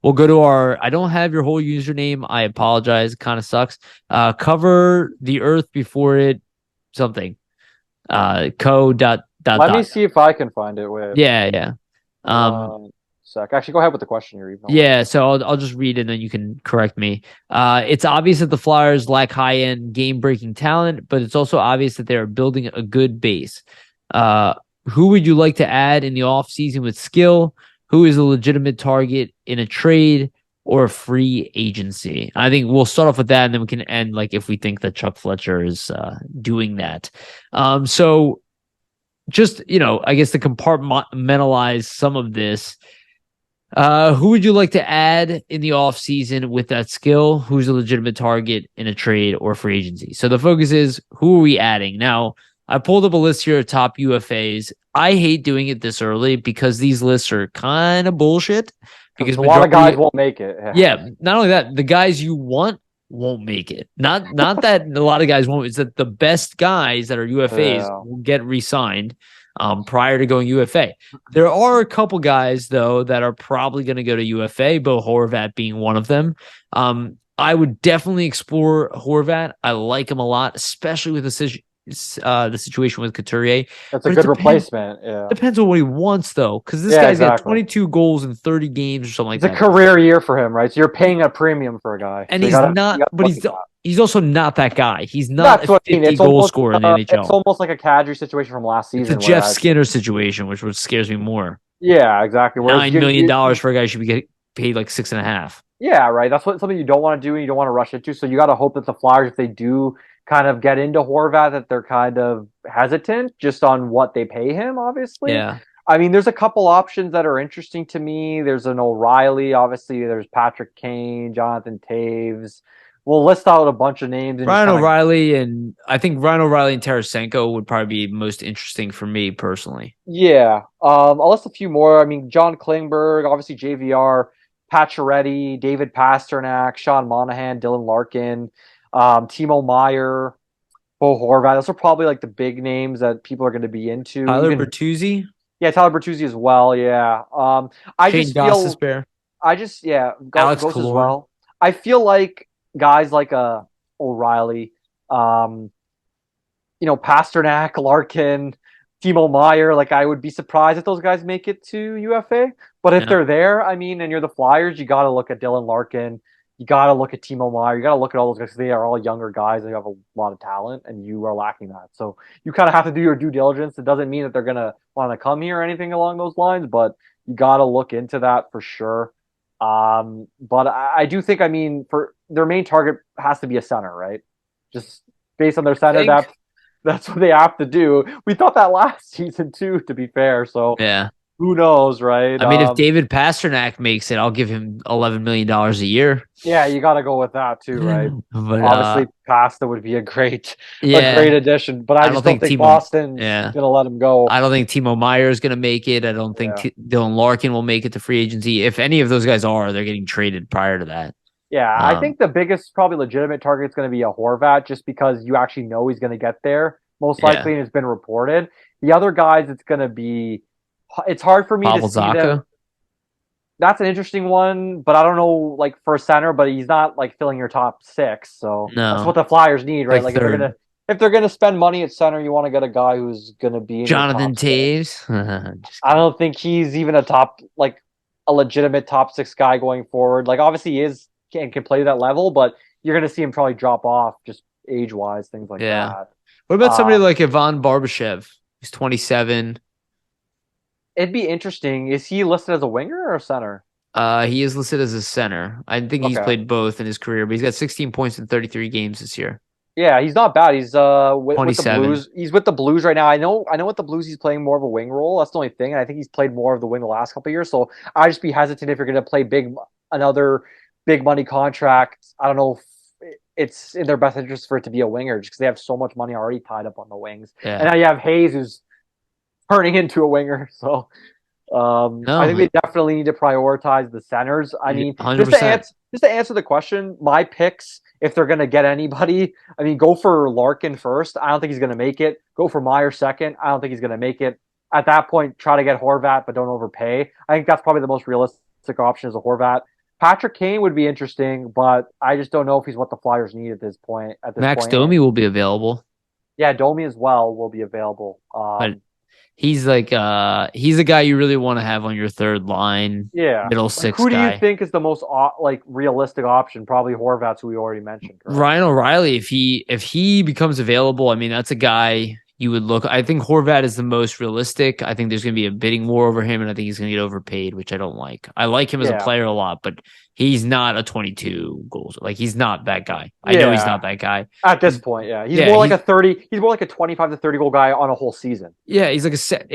we'll go to I don't have your whole username. I apologize. It kind of sucks. Cover the earth before it something. Let me see if I can find it. With yeah. Sec. Actually, go ahead with the question you're emailing. Yeah, so I'll just read it and then you can correct me. It's obvious that the Flyers lack high-end game-breaking talent, but it's also obvious that they are building a good base. Who would you like to add in the offseason with skill? Who is a legitimate target in a trade? or free agency? I think we'll start off with that, and then we can end like if we think that Chuck Fletcher is doing that. So just, I guess to compartmentalize some of this, who would you like to add in the offseason with that skill? Who's a legitimate target in a trade or free agency? So the focus is, who are we adding? Now, I pulled up a list here of top UFAs. I hate doing it this early because these lists are kind of bullshit. Because a lot of guys won't make it. Yeah, not only that, the guys you want won't make it. Not that a lot of guys won't. It's that the best guys that are UFAs will get re-signed prior to going UFA. There are a couple guys though that are probably going to go to UFA. Bo Horvat being one of them. I would definitely explore Horvat. I like him a lot, especially with the situation with Couturier. That's a good replacement. Yeah. Depends on what he wants, though, because this guy's got 22 goals in 30 games or something like that. It's a career year for him, right? So you're paying a premium for a guy. And so he's also not that guy. He's not a 50 goal scorer in the NHL. It's almost like a Kadri situation from last season. It's a Jeff Skinner situation, which scares me more. Yeah, exactly. $9 million for a guy should be getting paid like $6.5. Yeah, right. That's something you don't want to do and you don't want to rush into. So you got to hope that the Flyers, if they do kind of get into Horvat, that they're kind of hesitant just on what they pay him, obviously. Yeah. I mean, there's a couple options that are interesting to me. There's an O'Reilly, obviously. There's Patrick Kane, Jonathan Taves. We'll list out a bunch of names. And Ryan O'Reilly, and I think Ryan O'Reilly and Tarasenko would probably be most interesting for me personally. Yeah. I'll list a few more. I mean, John Klingberg, obviously JVR, Pacioretty, David Pasternak, Sean Monahan, Dylan Larkin, Timo Meyer, Bo Horvat. Those are probably like the big names that people are going to be into. Tyler Bertuzzi? Yeah, Tyler Bertuzzi as well, yeah. Alex Ghost as well. I feel like guys like O'Reilly, Pasternak, Larkin, Timo Meyer, like I would be surprised if those guys make it to UFA. But if they're there, I mean, and you're the Flyers, you got to look at Dylan Larkin. You got to look at Timo Meyer. You got to look at all those guys because they are all younger guys and you have a lot of talent, and you are lacking that. So you kind of have to do your due diligence. It doesn't mean that they're going to want to come here or anything along those lines, but you got to look into that for sure. But I do think, I mean, for their main target has to be a center, right? Just based on their center depth, that's what they have to do. We thought that last season too, to be fair. So yeah. Who knows, right? I mean, if David Pasternak makes it, I'll give him $11 million a year. Yeah, you got to go with that too, right? But, obviously, Pasta would be a great addition. But I just don't think Boston's going to let him go. I don't think Timo Meyer is going to make it. I don't think Dylan Larkin will make it to free agency. If any of those guys are, they're getting traded prior to that. Yeah, I think the biggest, probably legitimate target is going to be a Horvat, just because you actually know he's going to get there, most likely, and it's been reported. The other guys, it's going to be... It's hard for me to see them. That's an interesting one, but I don't know, like for a center, but he's not like filling your top six. So that's what the Flyers need, right? Like if they're gonna spend money at center, you want to get a guy who's gonna be in Jonathan Taves. I don't think he's even a legitimate top six guy going forward. Like obviously he is can play that level, but you're gonna see him probably drop off just age wise, things like that. What about somebody like Ivan Barbashev? He's 27. It'd be interesting. Is he listed as a winger or a center? He is listed as a center. I think he's played both in his career, but he's got 16 points in 33 games this year. Yeah, he's not bad. He's with the Blues. He's with the Blues right now. I know with the Blues he's playing more of a wing role. That's the only thing. And I think he's played more of the wing the last couple of years. So I'd just be hesitant if you're going to play another big money contract. I don't know if it's in their best interest for it to be a winger just because they have so much money already tied up on the wings. Yeah. And now you have Hayes who's turning into a winger. So I think they definitely need to prioritize the centers. I mean, 100%. Just to answer the question, my picks, if they're going to get anybody, I mean, go for Larkin first. I don't think he's going to make it. Go for Meyer second. I don't think he's going to make it. At that point, try to get Horvat, but don't overpay. I think that's probably the most realistic option is a Horvat. Patrick Kane would be interesting, but I just don't know if he's what the Flyers need at this point. Max Domi will be available. Yeah, Domi as well will be available. He's like he's a guy you really want to have on your third line, middle six. Who do you think is the most realistic option? Probably Horvat's, who we already mentioned. Correct? Ryan O'Reilly, if he becomes available, I mean that's a guy you would look. I think Horvat is the most realistic. I think there's going to be a bidding war over him, and I think he's going to get overpaid, which I don't like. I like him as a player a lot, but he's not a 22 goals. Like, he's not that guy. I know he's not that guy at this point. Yeah, he's more like a 30. He's more like a 25 to 30 goal guy on a whole season. Yeah, he's like a set.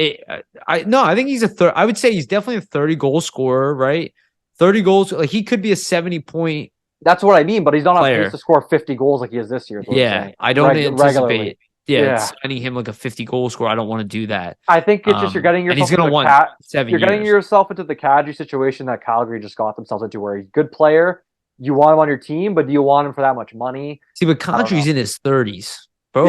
I think he's a third. I would say he's definitely a 30 goal scorer, right? 30 goals. Like, he could be a 70-point. That's what I mean, but he's not on pace to score 50 goals like he is this year. Yeah, I don't anticipate. Signing him like a 50 goal scorer. I don't want to do that. I think it's just you're getting yourself. He's going to want 7 years. You're getting yourself into the Kadri situation that Calgary just got themselves into, where he's a good player. You want him on your team, but do you want him for that much money? See, but Kadri's in his 30s. Bro,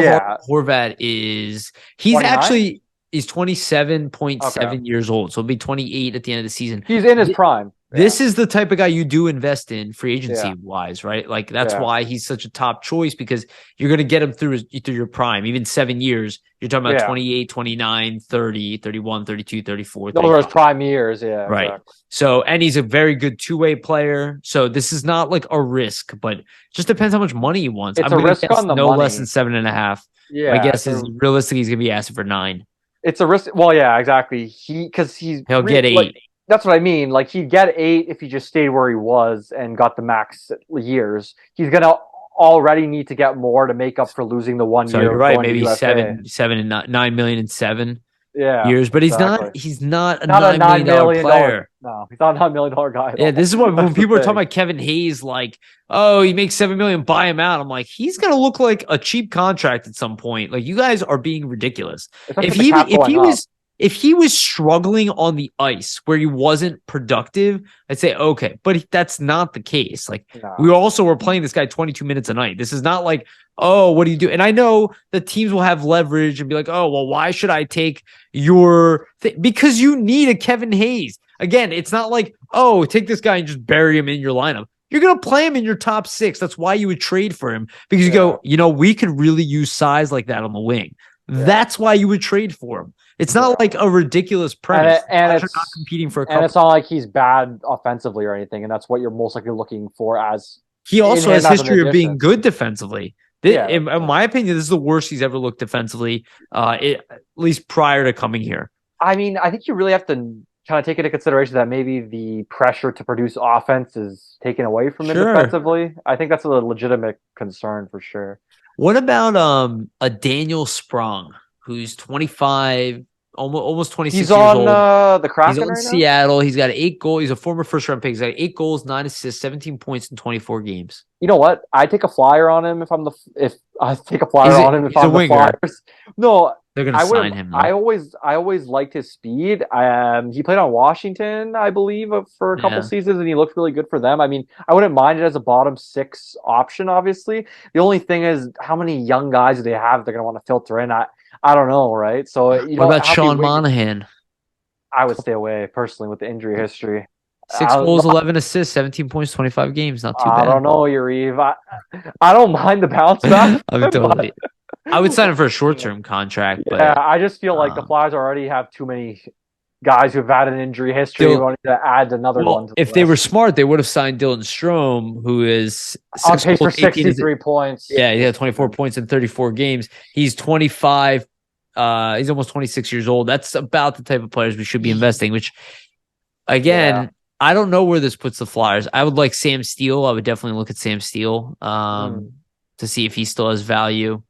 Horvat is. He's 29? Actually. He's 27.7 years old, so he'll be 28 at the end of the season. He's in his prime. This is the type of guy you do invest in free agency wise, right? Like, that's why he's such a top choice, because you're going to get him through your prime. Even 7 years, you're talking about 28, 29, 30, 31, 32, 34. Those are his prime years, right. Exactly. So, and he's a very good two-way player. So this is not like a risk, but it just depends how much money he wants. It's a risk on the money. Less than 7.5. Yeah, my guess is realistically he's going to be asking for 9. It's a risk. Well, yeah, exactly. He'll get 8. Like, that's what I mean. Like, he'd get 8 if he just stayed where he was and got the max years. He's gonna already need to get more to make up for losing the 1 year. You're right. Maybe 7 and 9 million in 7 years. But he's not a $9 million player. No, he's not a $9 million guy. Yeah, this is what when people are talking about Kevin Hayes, like, oh, he makes $7 million, buy him out. I'm like, he's gonna look like a cheap contract at some point. Like, you guys are being ridiculous. If he was struggling on the ice where he wasn't productive, I'd say okay, but that's not the case. Like, we also were playing this guy 22 minutes a night. This is not like, oh, what do you do? And I know the teams will have leverage and be like, oh, well, why should I take your thing? Because you need a Kevin Hayes. Again, it's not like, oh, take this guy and just bury him in your lineup. You're going to play him in your top 6. That's why you would trade for him, because you go, we could really use size like that on the wing. That's why you would trade for him. It's not like a ridiculous premise. And it's not competing for a couple. And it's not like he's bad offensively or anything, and that's what you're most likely looking for. As he also has history of being good defensively. In my opinion, this is the worst he's ever looked defensively, at least prior to coming here. I mean, I think you really have to kind of take into consideration that maybe the pressure to produce offense is taken away from him defensively. I think that's a legitimate concern for sure. What about a Daniel Sprong, who's 25, almost 26 years old? He's on the Kraken. He's on Seattle. He's got 8 goals. He's a former first-round pick. He's got 8 goals, 9 assists, 17 points in 24 games. You know what? I take a flyer on him if I'm the Flyers. No, they're going to sign him. Though. I always liked his speed. He played on Washington, I believe, for a couple seasons, and he looked really good for them. I mean, I wouldn't mind it as a bottom 6 option, obviously. The only thing is, how many young guys do they have they're going to want to filter in? I don't know, right? So, what about Sean Monahan? I would stay away, personally, with the injury history. 6 goals, 11 assists, 17 points, 25 games. Not too bad. I don't know, Yariv. I don't mind the bounce back. I would sign him for a short-term contract. But, I just feel like the Flyers already have too many guys who've had an injury history. We wanted to add another one. If they were smart, they would have signed Dylan Strome, who is on pace for 63 points. Yeah, he had 24 points in 34 games. He's 25. He's almost 26 years old. That's about the type of players we should be investing, which, again, I don't know where this puts the Flyers. I would like Sam Steele. I would definitely look at Sam Steele to see if he still has value.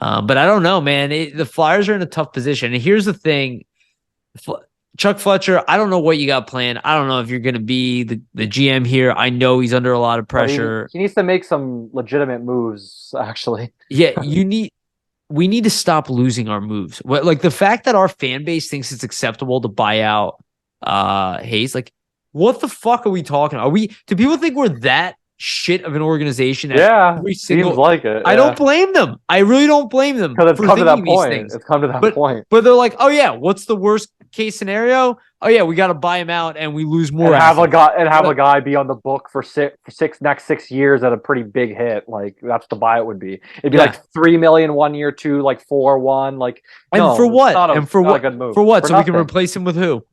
But I don't know, man. The Flyers are in a tough position. And here's the thing. Chuck Fletcher, I don't know what you got planned. I don't know if you're going to be the GM here. I know he's under a lot of pressure. He needs to make some legitimate moves, actually. Yeah, we need to stop losing our moves. Like, the fact that our fan base thinks it's acceptable to buy out Hayes, like, what the fuck are we talking about? Do people think we're that shit of an organization? Seems like it. I don't blame them. I really don't blame them. Because it's come to that point. It's come to that point. But they're like, oh yeah, what's the worst case scenario? Oh yeah, we got to buy him out and we lose more. And have a guy be on the book for next 6 years at a pretty big hit. Like, that's the buyout would be. It'd be like $3 million 1 year, 2 like 4-1. Like, for what? For what? Good move. For what? So nothing. We can replace him with who?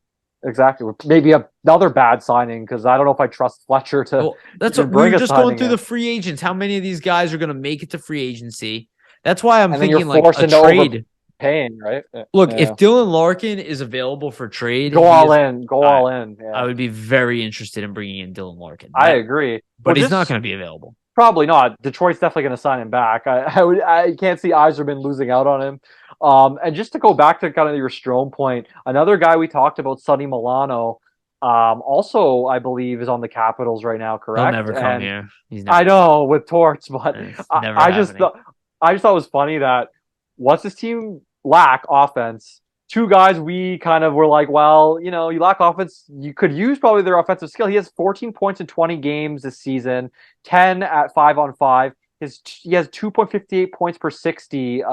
Exactly. Maybe another bad signing, because I don't know if I trust Fletcher to. Well, that's what we're just going through the free agents. How many of these guys are going to make it to free agency? That's why I'm thinking like a trade. paying, right? Look, if Yeah. Dylan Larkin is available for trade, Go all in. Go all in. I Yeah. would be very interested in bringing in Dylan Larkin. I agree. Well, But he's not just going to be available. probably not. Detroit's definitely going to sign him back. I can't see Yzerman losing out on him. And just to go back to kind of your Strome point, another guy we talked about, Sonny Milano, also I believe is on the Capitals right now, He'll correct? never come And here. He's I never. know with Torts, but It's I, never I just happening. thought I just thought it was funny that what's this team lack offense? Two guys we kind of were like, well, you lack offense. You could use probably their offensive skill. He has 14 points in 20 games this season, 10 at 5-on-5. He has 2.58 points per 60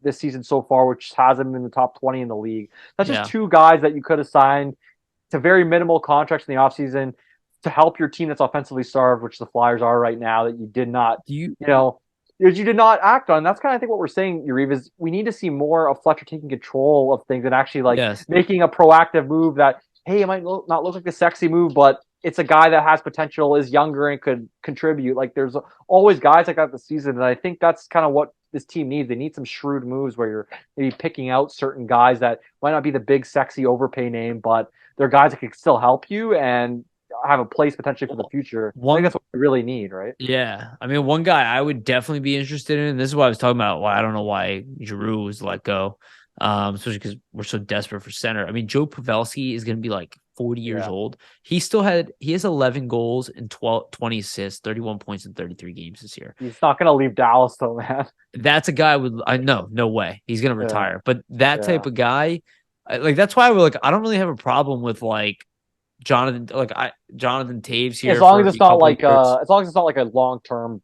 this season so far, which has him in the top 20 in the league. That's just Yeah. two guys that you could have signed to very minimal contracts in the offseason to help your team that's offensively starved, which the Flyers are right now, that you did not, Do you? you did not act on. That's kind of I think what we're saying, Yariv, is we need to see more of Fletcher taking control of things and actually like Yes. making a proactive move that, hey, it might not look like a sexy move, but it's a guy that has potential, is younger, and could contribute. Like there's always guys like that this season, and I think that's kind of what this team needs. They need some shrewd moves where you're maybe picking out certain guys that might not be the big, sexy overpay name, but they're guys that can still help you and have a place potentially for the future. I think One that's what we really need, right? Yeah, I mean, one guy I would definitely be interested in. This is what I was talking about. Why I don't know why Giroux was let go, especially because we're so desperate for center. I mean, Joe Pavelski is going to be like 40 years Yeah. old. He has 11 goals and 20 assists, 31 points in 33 games this year. He's not going to leave Dallas though, man. That's a guy with I know no way he's going to Yeah. retire. But that Yeah. type of guy, like that's why we're like I don't really have a problem with like Jonathan Taves here As long for as a it's not couple like years. as long as it's not like a long term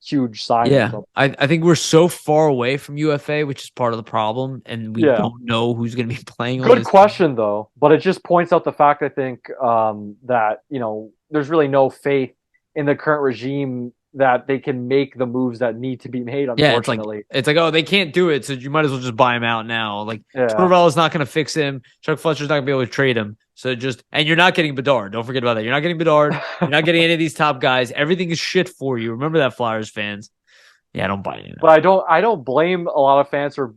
huge signing or Yeah, something. I think we're so far away from UFA, which is part of the problem, and we Yeah. don't know who's going to be playing on Good this team. question though, but it just points out the fact I think that there's really no faith in the current regime that they can make the moves that need to be made. Yeah, Unfortunately, it's like oh they can't do it, so you might as well just buy him out now. Like yeah. Tortorella's not going to fix him. Chuck Fletcher's not going to be able to trade him. So and you're not getting Bedard. Don't forget about that. You're not getting Bedard. You're not getting any of these top guys. Everything is shit for you. Remember that, Flyers fans. Yeah, I don't buy any of that. But I don't blame a lot of fans for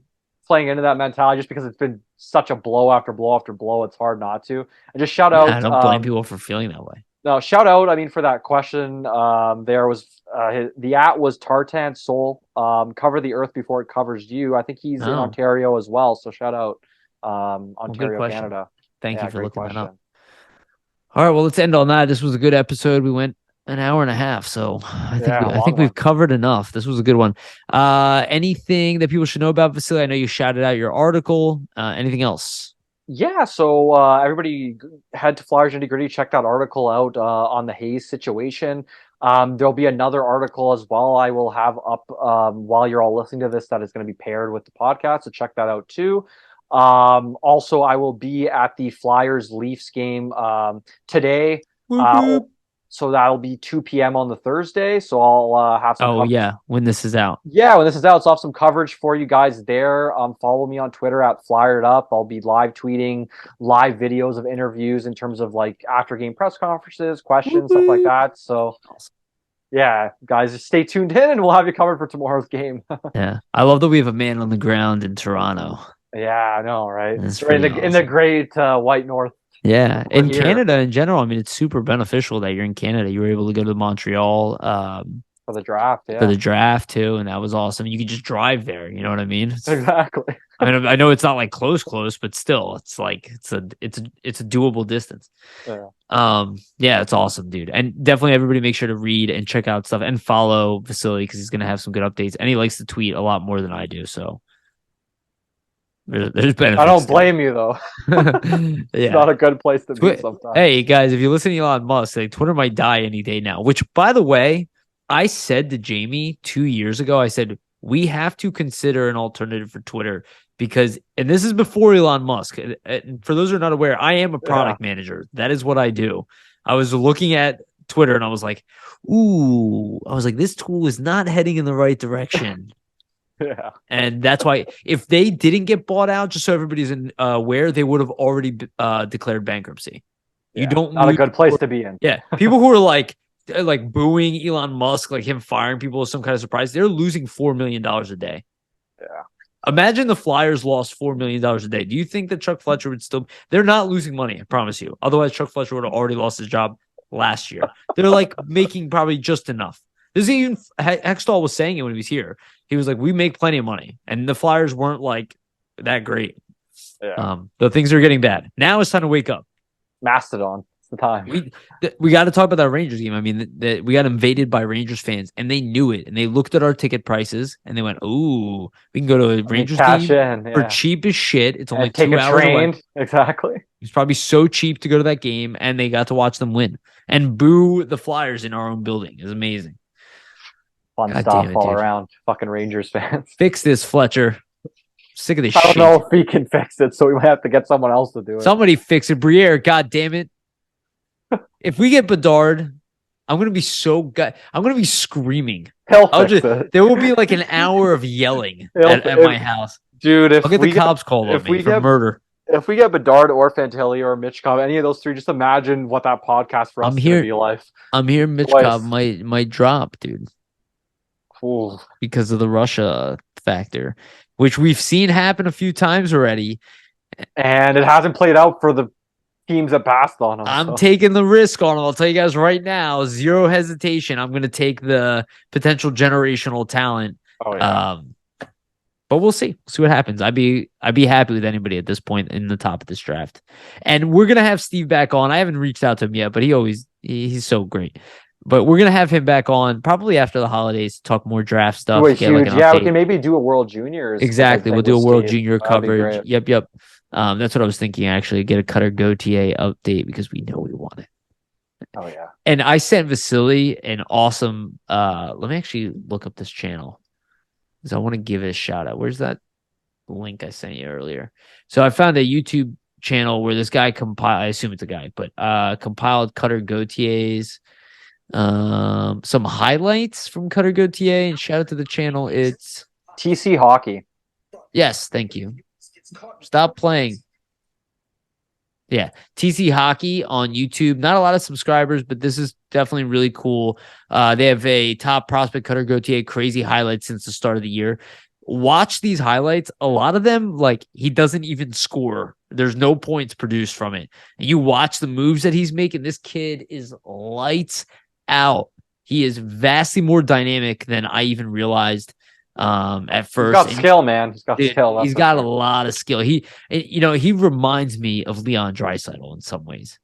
playing into that mentality just because it's been such a blow after blow after blow. It's hard not to. And just shout Yeah, I out don't blame people for feeling that way. no, shout out. I mean, for that question, there was the at was Tartan Soul. Cover the earth before it covers you. I think he's in Oh, Ontario as well. So shout out, well, good Ontario, question. Canada. Thank Yeah, you for great looking that up. question. All right, well, let's end on that. This was a good episode. We went an hour and a half, so Yeah, I long think we've one. covered enough. This was a good one. Anything that people should know about Vasili? I know you shouted out your article. Anything else? Yeah, so everybody head to Flyers Nitty Gritty. Check that article out on the Hayes situation. There'll be another article as well I will have up while you're all listening to this that is going to be paired with the podcast, so check that out too. Also, I will be at the Flyers Leafs game today. So that'll be 2 p.m. on the Thursday. So I'll have some Oh coverage. yeah, when this is out. Yeah, when this is out, so I'll have some coverage for you guys there. Follow me on Twitter at Flyered Up. I'll be live tweeting live videos of interviews in terms of like after game press conferences, questions, stuff like that. So yeah, guys, just stay tuned in and we'll have you covered for tomorrow's game. Yeah, I love that we have a man on the ground in Toronto. Yeah, I know, right? That's Right pretty in the awesome. great white north. Yeah, We're in here Canada in general, I mean, it's super beneficial that you're in Canada. You were able to go to Montreal for the draft. for Yeah, the draft too, and that was awesome. You could just drive there. You know what I mean? exactly. I mean, I know it's not like close, but still, it's like it's a doable distance. Yeah, it's awesome, dude. And definitely everybody make sure to read and check out stuff and follow Vasili because he's gonna have some good updates. And he likes to tweet a lot more than I do, so there's benefits. I don't blame you though. Yeah, It's not a good place to be sometimes. Hey guys, if you listen to Elon Musk, like Twitter might die any day now. Which, by the way, I said to Jamie 2 years ago, I said we have to consider an alternative for Twitter because, and this is before Elon Musk. And for those who are not aware, I am a product manager. That is what I do. I was looking at Twitter and I was like, this tool is not heading in the right direction. Yeah. And that's why if they didn't get bought out, just so everybody's aware, they would have already declared bankruptcy. Yeah. You don't not a good place to be in. Yeah. People who are like booing Elon Musk, like him firing people is some kind of surprise. They're losing $4 million a day. Yeah. Imagine the Flyers lost $4 million a day. Do you think that Chuck Fletcher would still? They're not losing money, I promise you. Otherwise, Chuck Fletcher would have already lost his job last year. They're like making probably just enough. This even Hextall was saying it when he was here. He was like, "We make plenty of money," and the Flyers weren't like that great. Yeah. The things are getting bad. Now it's time to wake up. Mastodon. It's the time. We got to talk about that Rangers game. I mean, we got invaded by Rangers fans, and they knew it. And they looked at our ticket prices, and they went, "Ooh, we can go to a Rangers game for cheap as shit. It's only 2 hours away." Exactly. It's probably so cheap to go to that game, and they got to watch them win and boo the Flyers in our own building. It's amazing. Fun stuff all around. Fucking Rangers fans. Fix this, Fletcher. Sick of this shit. I don't know if he can fix it, so we might have to get someone else to do it. Somebody fix it. Briere, god damn it. If we get Bedard, I'm gonna be I'm gonna be screaming. There will be like an hour of yelling at my house. Dude, if I'll get the cops called on me for murder. If we get Bedard or Fantilli or Mitch Cobb, any of those three, just imagine what that podcast for us is gonna be like. I'm here. Mitch Cobb might drop, dude. Ooh. Because of the Russia factor, which we've seen happen a few times already. And it hasn't played out for the teams that passed on him. I'm taking the risk on him. I'll tell you guys right now, zero hesitation. I'm going to take the potential generational talent. Oh, yeah. But we'll see. See what happens. I'd be happy with anybody at this point in the top of this draft. And we're going to have Steve back on. I haven't reached out to him yet, but he's so great. But we're going to have him back on probably after the holidays to talk more draft stuff. We can maybe do a World Juniors. Exactly. We'll do a World Junior coverage. Yep. That's what I was thinking, actually. Get a Cutter Gauthier update because we know we want it. Oh, yeah. And I sent Vasili an awesome... let me actually look up this channel because I want to give it a shout out. Where's that link I sent you earlier? So I found a YouTube channel where this guy compiled... I assume it's a guy, but compiled Cutter Gauthier's some highlights from Cutter Gauthier, and shout out to the channel. It's TC Hockey. Yes, thank you. Stop playing. Yeah, TC Hockey on YouTube. Not a lot of subscribers, but this is definitely really cool. They have a top prospect Cutter Gauthier crazy highlights since the start of the year. Watch these highlights. A lot of them, like, he doesn't even score. There's no points produced from it. And you watch the moves that he's making. This kid is lights out. He is vastly more dynamic than I even realized at first. He's got skill, man. He's got skill. He's got a lot of skill. He reminds me of Leon Draisaitl in some ways.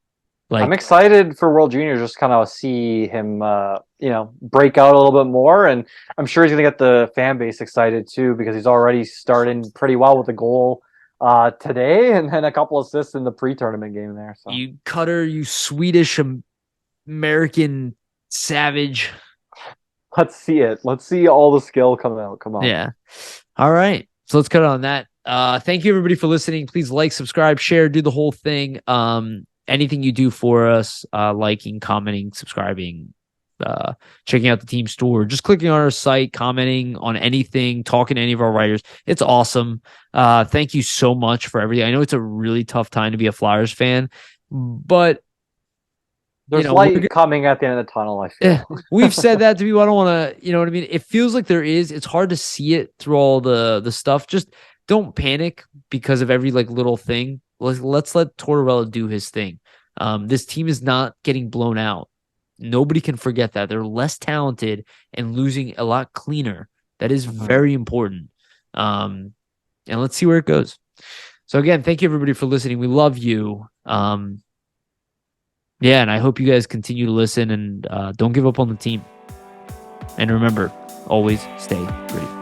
Like, I'm excited for World Juniors, just kind of see him, break out a little bit more, and I'm sure he's going to get the fan base excited too because he's already starting pretty well with a goal today, and then a couple assists in the pre-tournament game there. So you Cutter, you Swedish American savage. Let's see it. Let's see all the skill come out. Come on. Yeah. All right. So let's cut it on that. Thank you everybody for listening. Please like, subscribe, share, do the whole thing. Anything you do for us, liking, commenting, subscribing, checking out the team store, just clicking on our site, commenting on anything, talking to any of our writers. It's awesome. Thank you so much for everything. I know it's a really tough time to be a Flyers fan, but there's light coming at the end of the tunnel, I feel. Yeah, we've said that to people. I don't want to, you know what I mean? It feels like there is. It's hard to see it through all the stuff. Just don't panic because of every little thing. Let's let Tortorella do his thing. This team is not getting blown out. Nobody can forget that. They're less talented and losing a lot cleaner. That is very important. And let's see where it goes. So again, thank you everybody for listening. We love you. Yeah, and I hope you guys continue to listen and don't give up on the team. And remember, always stay gritty.